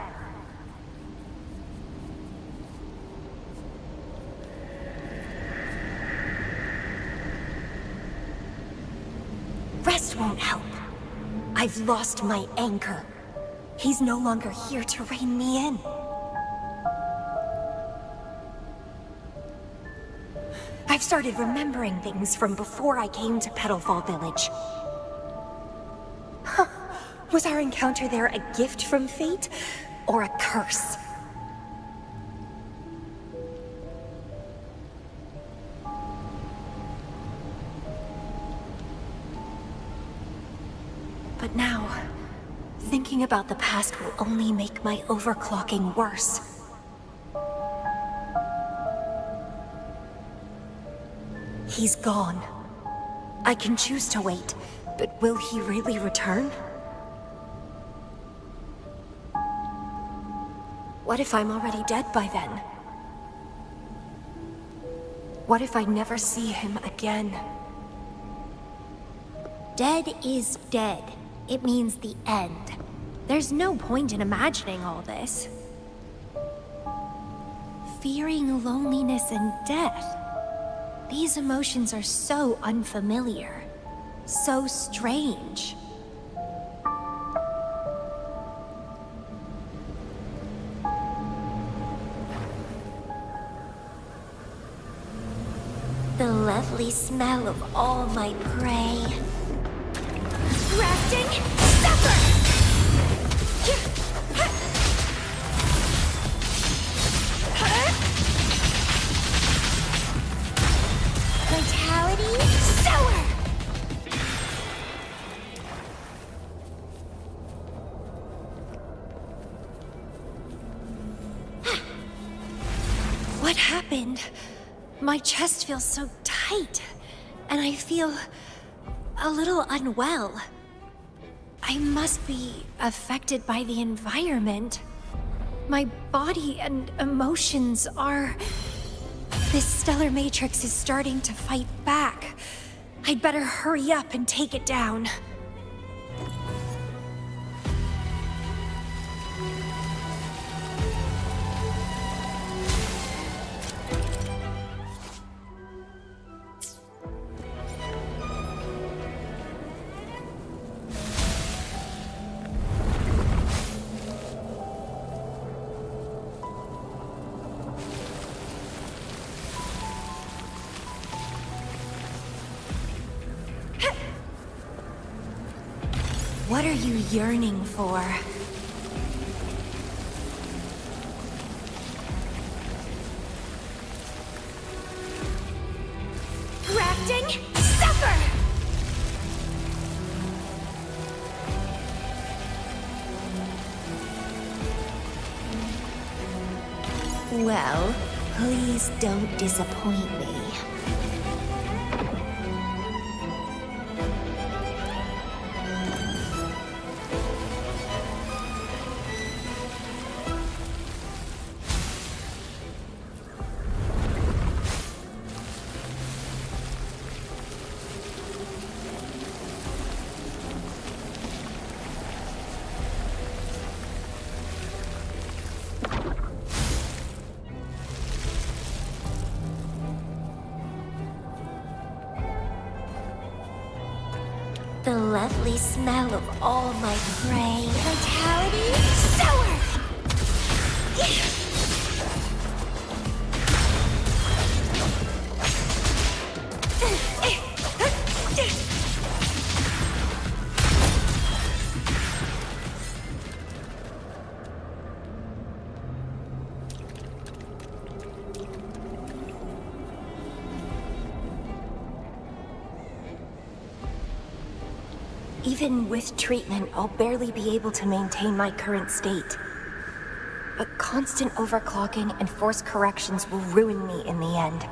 won't help. I've lost my anchor. He's no longer here to rein me in. I've started remembering things from before I came to Petalfall Village. Huh. Was our encounter there a gift from fate, or a curse? But now, thinking about the past will only make my overclocking worse. He's gone. I can choose to wait, but will he really return? What if I'm already dead by then? What if I never see him again? Dead is dead. It means the end. There's no point in imagining all this. Fearing loneliness and death. These emotions are so unfamiliar. So strange. The lovely smell of all my prey. Grafting, suffer! Vitality, sour! What happened? My chest feels so tight, and I feel a little unwell. I must be affected by the environment. My body and emotions are... This stellar matrix is starting to fight back. I'd better hurry up and take it down. What are you yearning for? Grafting, suffer! Well, please don't disappoint me. The lovely smell of all my prey. Vitality, sour! Even with treatment, I'll barely be able to maintain my current state. But constant overclocking and forced corrections will ruin me in the end.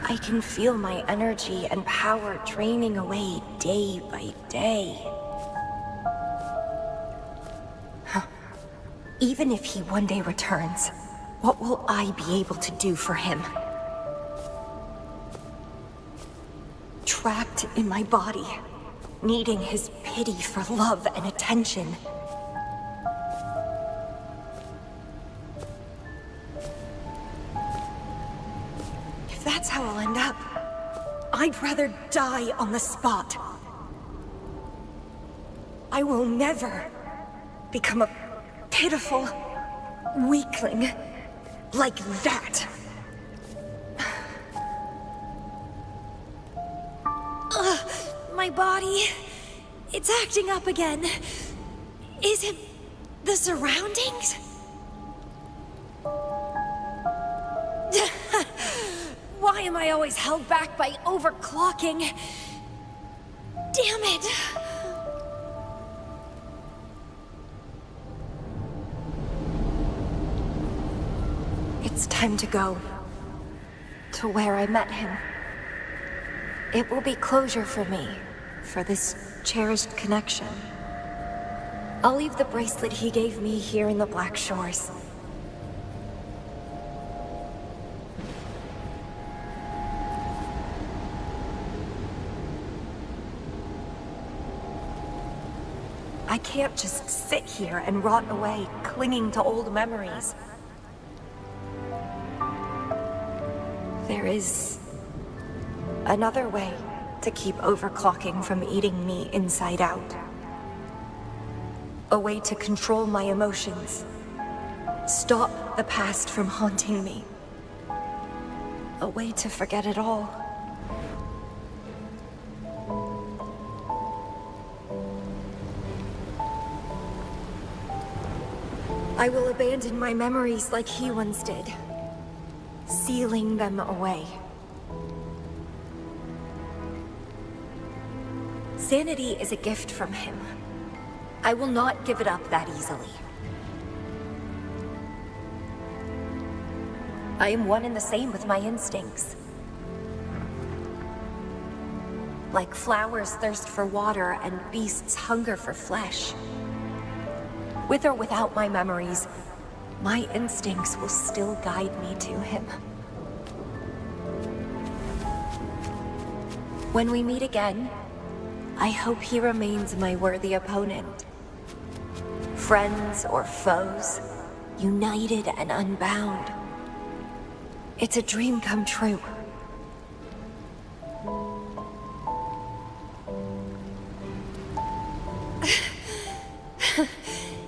I can feel my energy and power draining away day by day. Even if he one day returns, what will I be able to do for him? trapped in my body, needing his pity for love and attention. If that's how I'll end up, I'd rather die on the spot. I will never become a pitiful weakling like that. My body, it's acting up again. Is it the surroundings? Why am I always held back by overclocking? Damn it! It's time to go. To where I met him. It will be closure for me, for this cherished connection. I'll leave the bracelet he gave me here in the Black Shores. I can't just sit here and rot away, clinging to old memories. There is another way to keep overclocking from eating me inside out. A way to control my emotions. Stop the past from haunting me. A way to forget it all. I will abandon my memories like he once did, sealing them away. Sanity is a gift from him. I will not give it up that easily. I am one and the same with my instincts. Like flowers thirst for water and beasts hunger for flesh. With or without my memories, my instincts will still guide me to him. When we meet again, I hope he remains my worthy opponent. Friends or foes, united and unbound. It's a dream come true.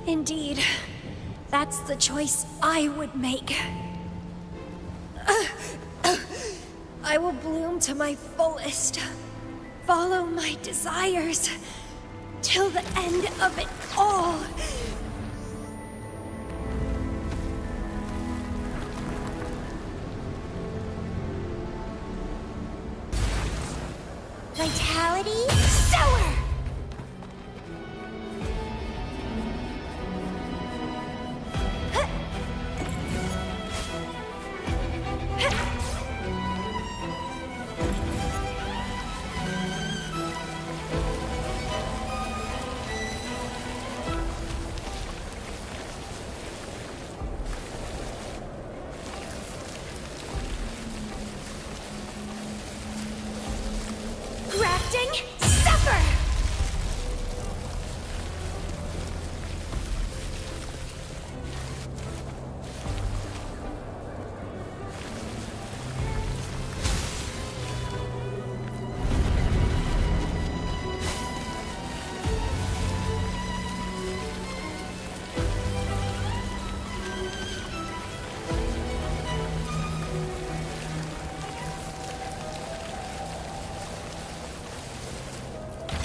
Indeed, that's the choice I would make. I will bloom to my fullest, follow my desires, till the end of it all. Vitality, sour! Grafting, suffer!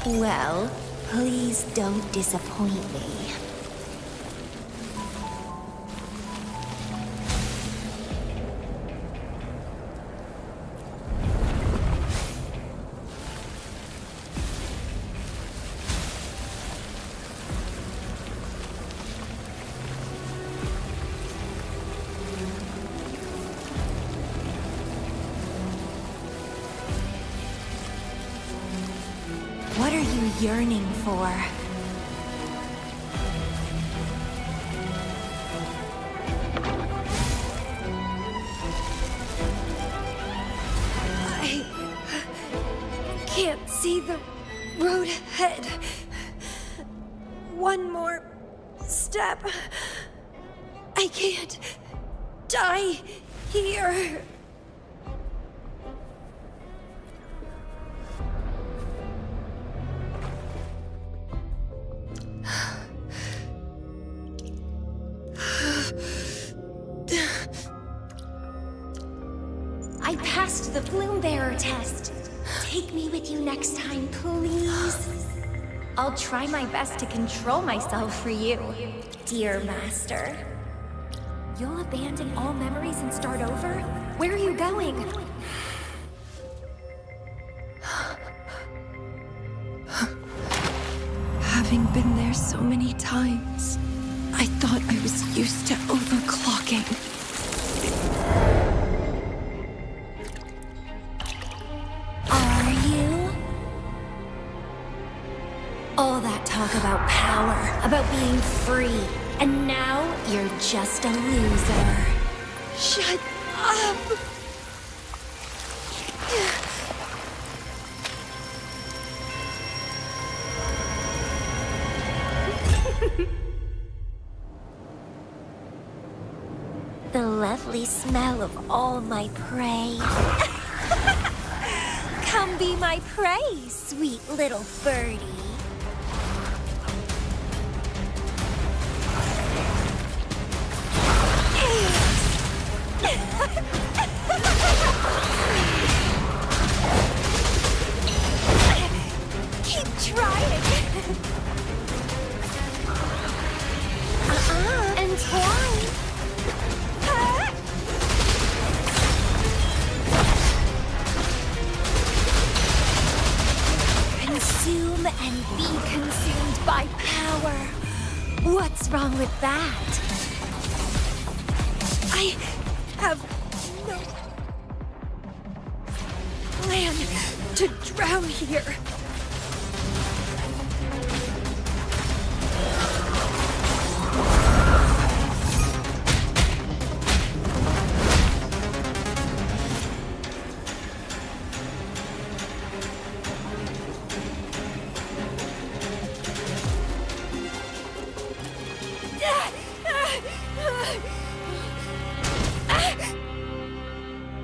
Well, please don't disappoint me. What are you yearning for? I can't see the road ahead. One more step. I can't die here. I passed the Bloom Bearer test. Take me with you next time, please. I'll try my best to control myself for you, dear master. You'll abandon all memories and start over? Where are you going? Having been there so many times, I thought I was used to overclocking. Are you? All that talk about power, about being free, and now you're just a loser. Shut up! The lovely smell of all my prey. Come be my prey, sweet little birdie. Keep trying. And twice. Consume and be consumed by power. What's wrong with that? I have no plan to drown here.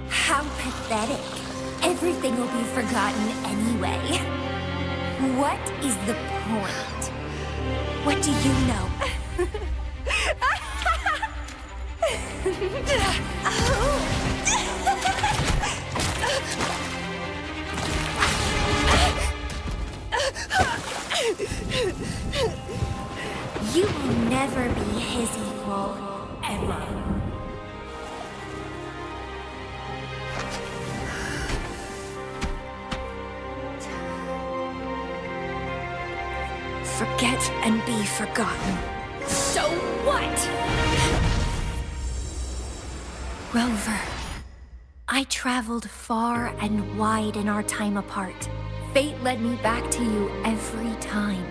How pathetic. Everything will be forgotten anyway. What is the point? What do you know? You will never be his equal, ever. Forget and be forgotten. So what? Rover, I traveled far and wide in our time apart. Fate led me back to you every time.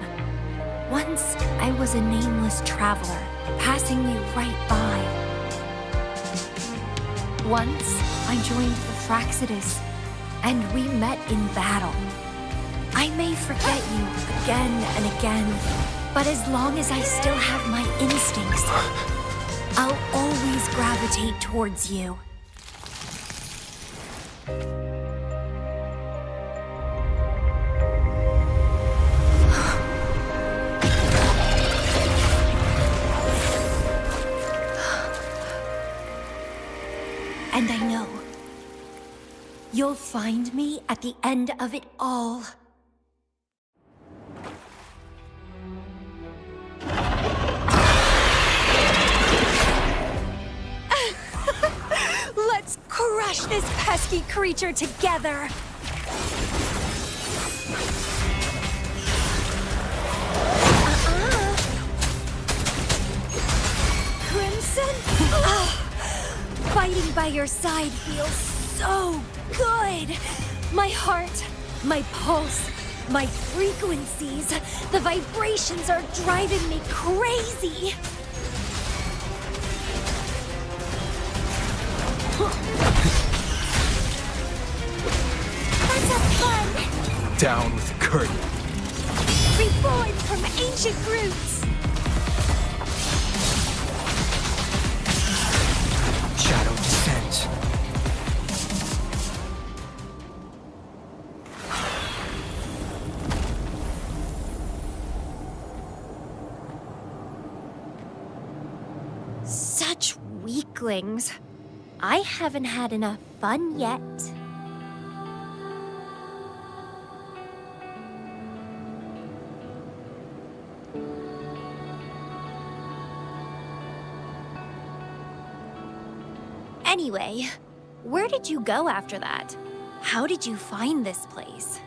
Once, I was a nameless traveler, passing you right by. Once, I joined the Fraxidus, and we met in battle. I may forget you again and again, but as long as I still have my instincts, I'll always gravitate towards you. And I know you'll find me at the end of it all. Let's crush this pesky creature together! Crimson? Fighting by your side feels so good! My heart, my pulse, my frequencies, the vibrations are driving me crazy! Let's have fun! Down with the curtain. Reborn from ancient roots! Shadow descends. Such weaklings. I haven't had enough fun yet. Anyway, where did you go after that? How did you find this place?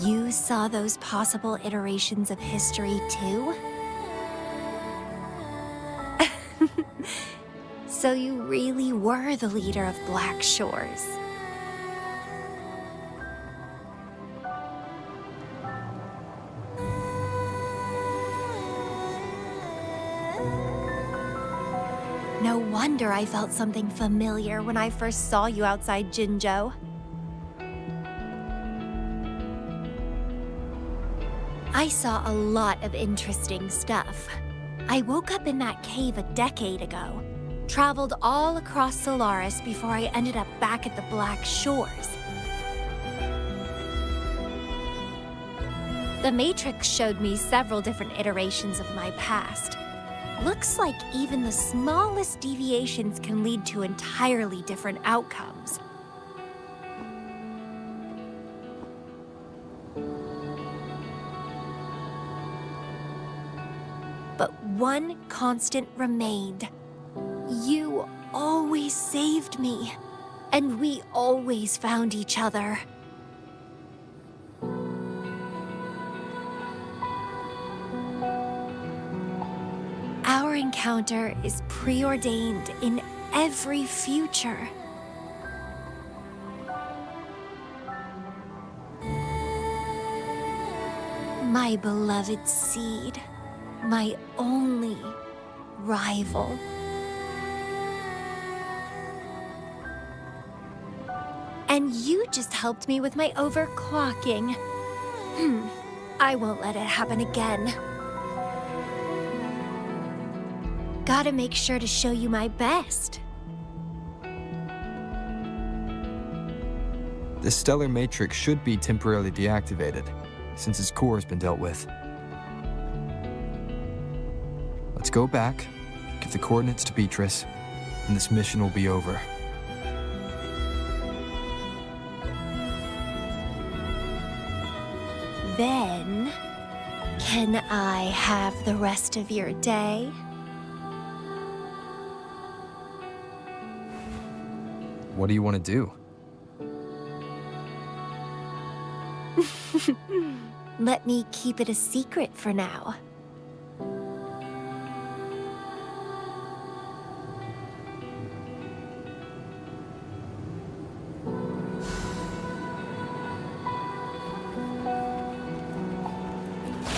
You saw those possible iterations of history too? So you really were the leader of Black Shores. No wonder I felt something familiar when I first saw you outside Jinzhou. I saw a lot of interesting stuff. I woke up in that cave a decade ago, traveled all across Solaris before I ended up back at the Black Shores. The Matrix showed me several different iterations of my past. Looks like even the smallest deviations can lead to entirely different outcomes. But one constant remained. You always saved me, and we always found each other. Our encounter is preordained in every future. My beloved seed, my only rival. And you just helped me with my overclocking. I won't let it happen again. Gotta make sure to show you my best. The stellar matrix should be temporarily deactivated, since its core has been dealt with. Let's go back, give the coordinates to Beatrice, and this mission will be over. Then, can I have the rest of your day? What do you want to do? Let me keep it a secret for now.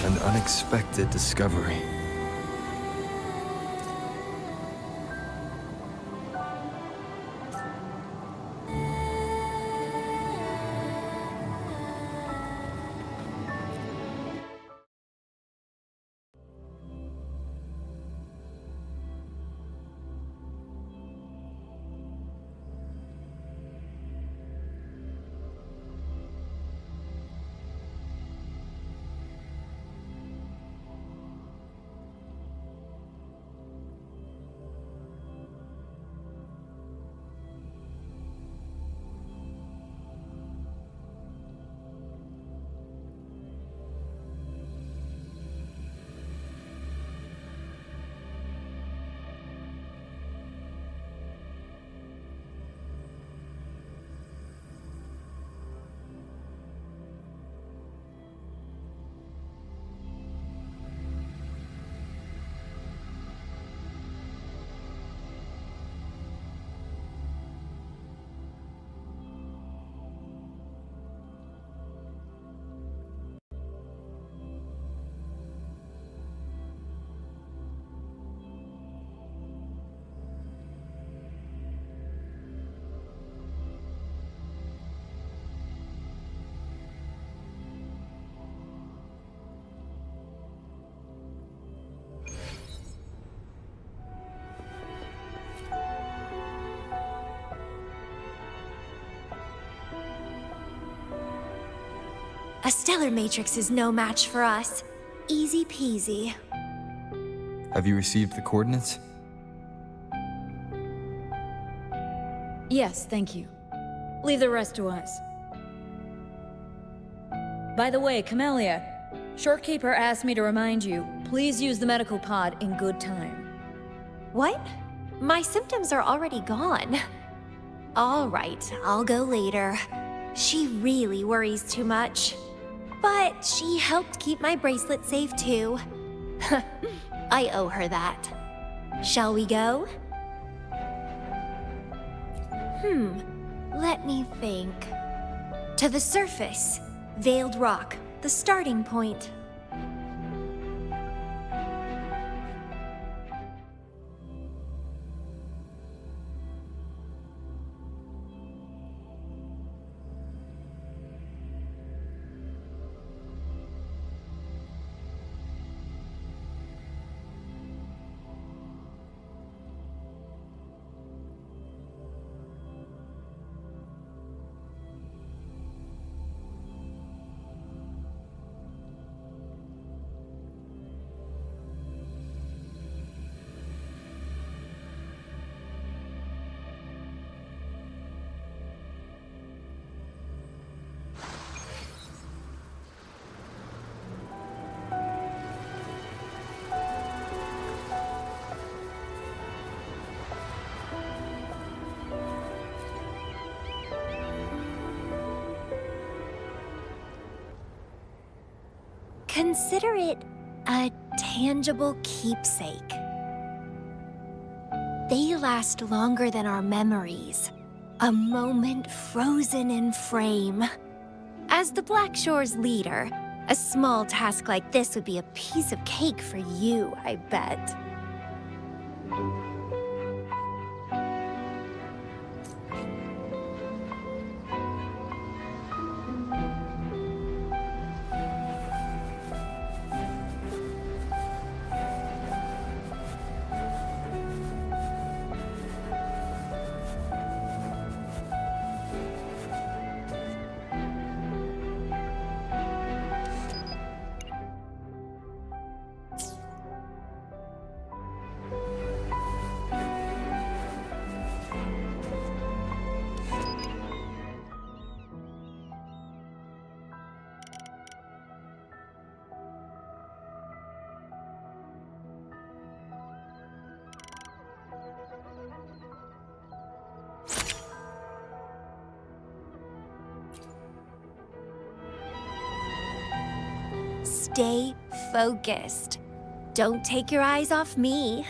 An unexpected discovery. A stellar matrix is no match for us. Easy peasy. Have you received the coordinates? Yes, thank you. Leave the rest to us. By the way, Camellya, Shorekeeper asked me to remind you, please use the medical pod in good time. What? My symptoms are already gone. All right, I'll go later. She really worries too much. But she helped keep my bracelet safe too. I owe her that. Shall we go? Let me think. To the surface. Veiled Rock, the starting point. Consider it a tangible keepsake. They last longer than our memories. A moment frozen in frame. As the Black Shore's leader, a small task like this would be a piece of cake for you, I bet. Stay focused. Don't take your eyes off me.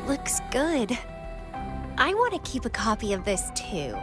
Looks good. I want to keep a copy of this too.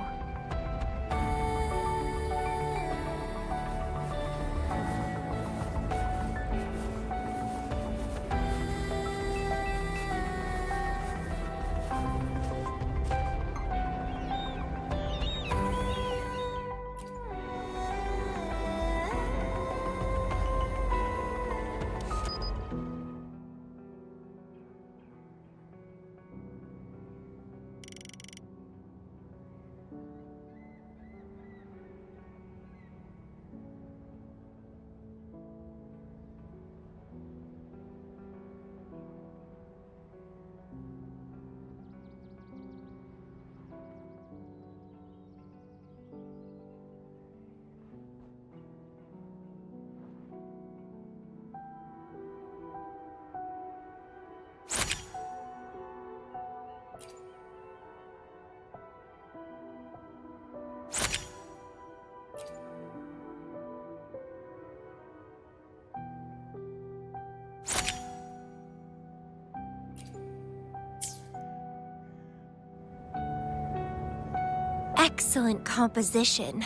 Excellent composition.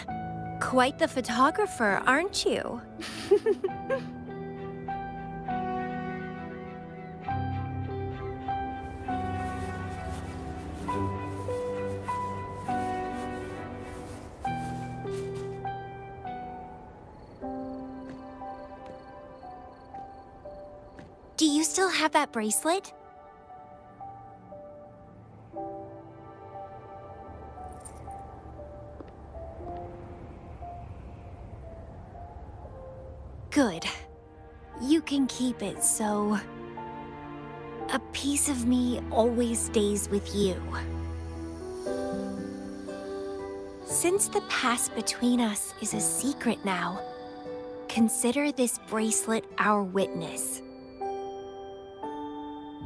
Quite the photographer, aren't you? Do you still have that bracelet? Good. You can keep it, so a piece of me always stays with you. Since the past between us is a secret now, consider this bracelet our witness.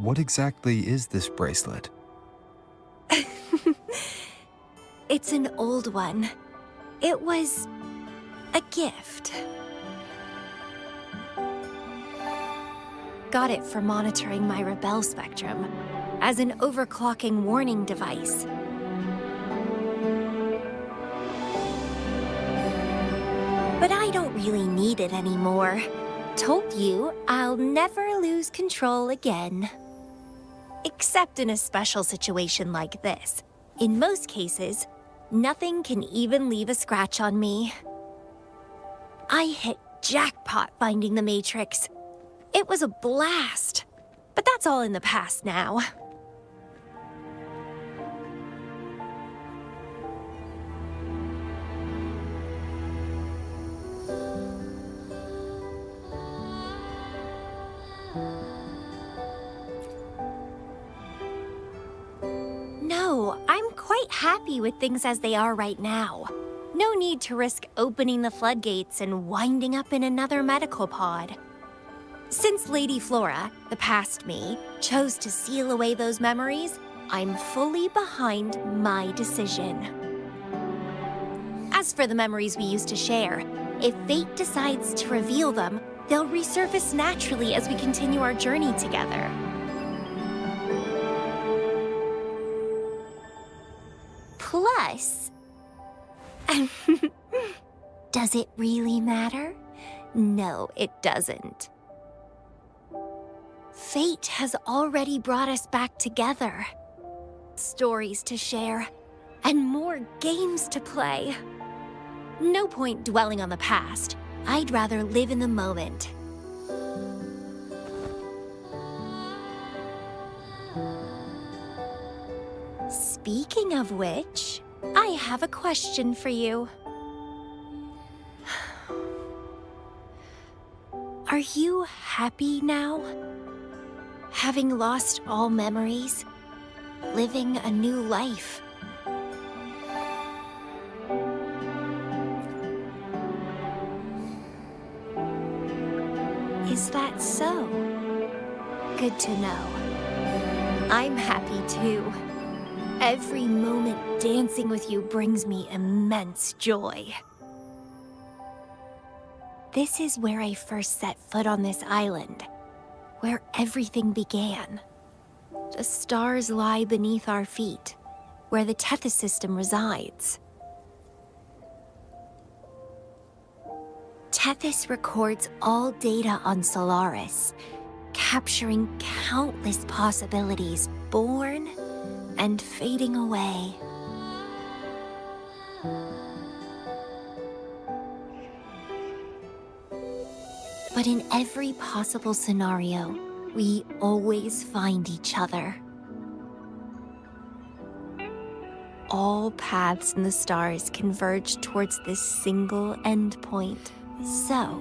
What exactly is this bracelet? It's an old one. It was a gift. Got it for monitoring my rebel spectrum as an overclocking warning device. But I don't really need it anymore. Told you I'll never lose control again. Except in a special situation like this. In most cases, nothing can even leave a scratch on me. I hit jackpot finding the Matrix. It was a blast. But that's all in the past now. No, I'm quite happy with things as they are right now. No need to risk opening the floodgates and winding up in another medical pod. Since Lady Flora, the past me, chose to seal away those memories, I'm fully behind my decision. As for the memories we used to share, if fate decides to reveal them, they'll resurface naturally as we continue our journey together. Plus, does it really matter? No, it doesn't. Fate has already brought us back together. Stories to share, and more games to play. No point dwelling on the past. I'd rather live in the moment. Speaking of which, I have a question for you. Are you happy now? Having lost all memories, living a new life. Is that so? Good to know. I'm happy too. Every moment dancing with you brings me immense joy. This is where I first set foot on this island, where everything began. The stars lie beneath our feet, where the Tethys system resides. Tethys records all data on Solaris, capturing countless possibilities born and fading away. But in every possible scenario, we always find each other. All paths in the stars converge towards this single endpoint. So,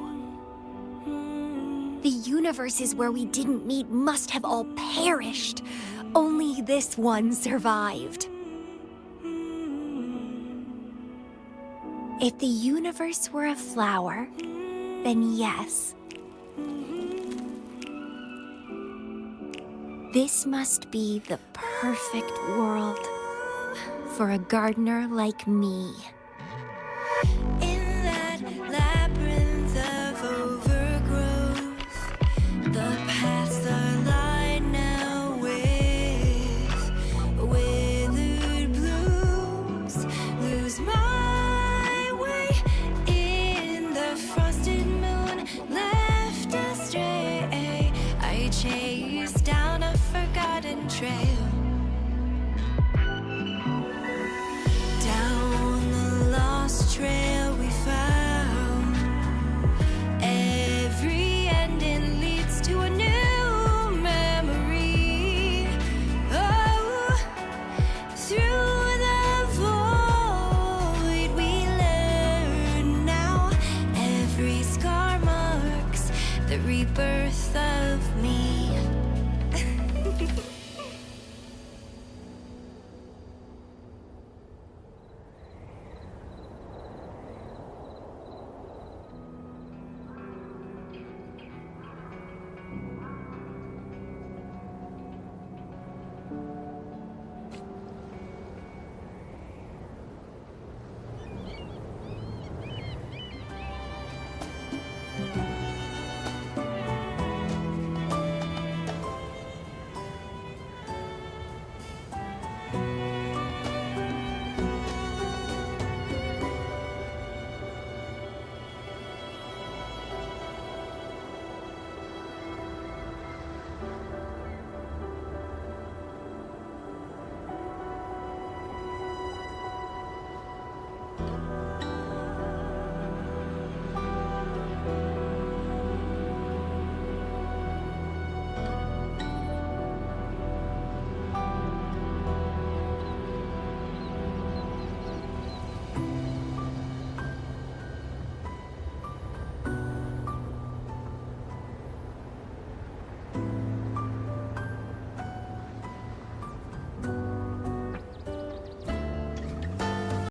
the universes where we didn't meet must have all perished. Only this one survived. If the universe were a flower, then yes. This must be the perfect world for a gardener like me. In that labyrinth of overgrowth, the paths are lined now with withered blooms. Lose my way in the frosted moon, left astray. I chase down a forgotten trail. Down the lost trail we the rebirth of me.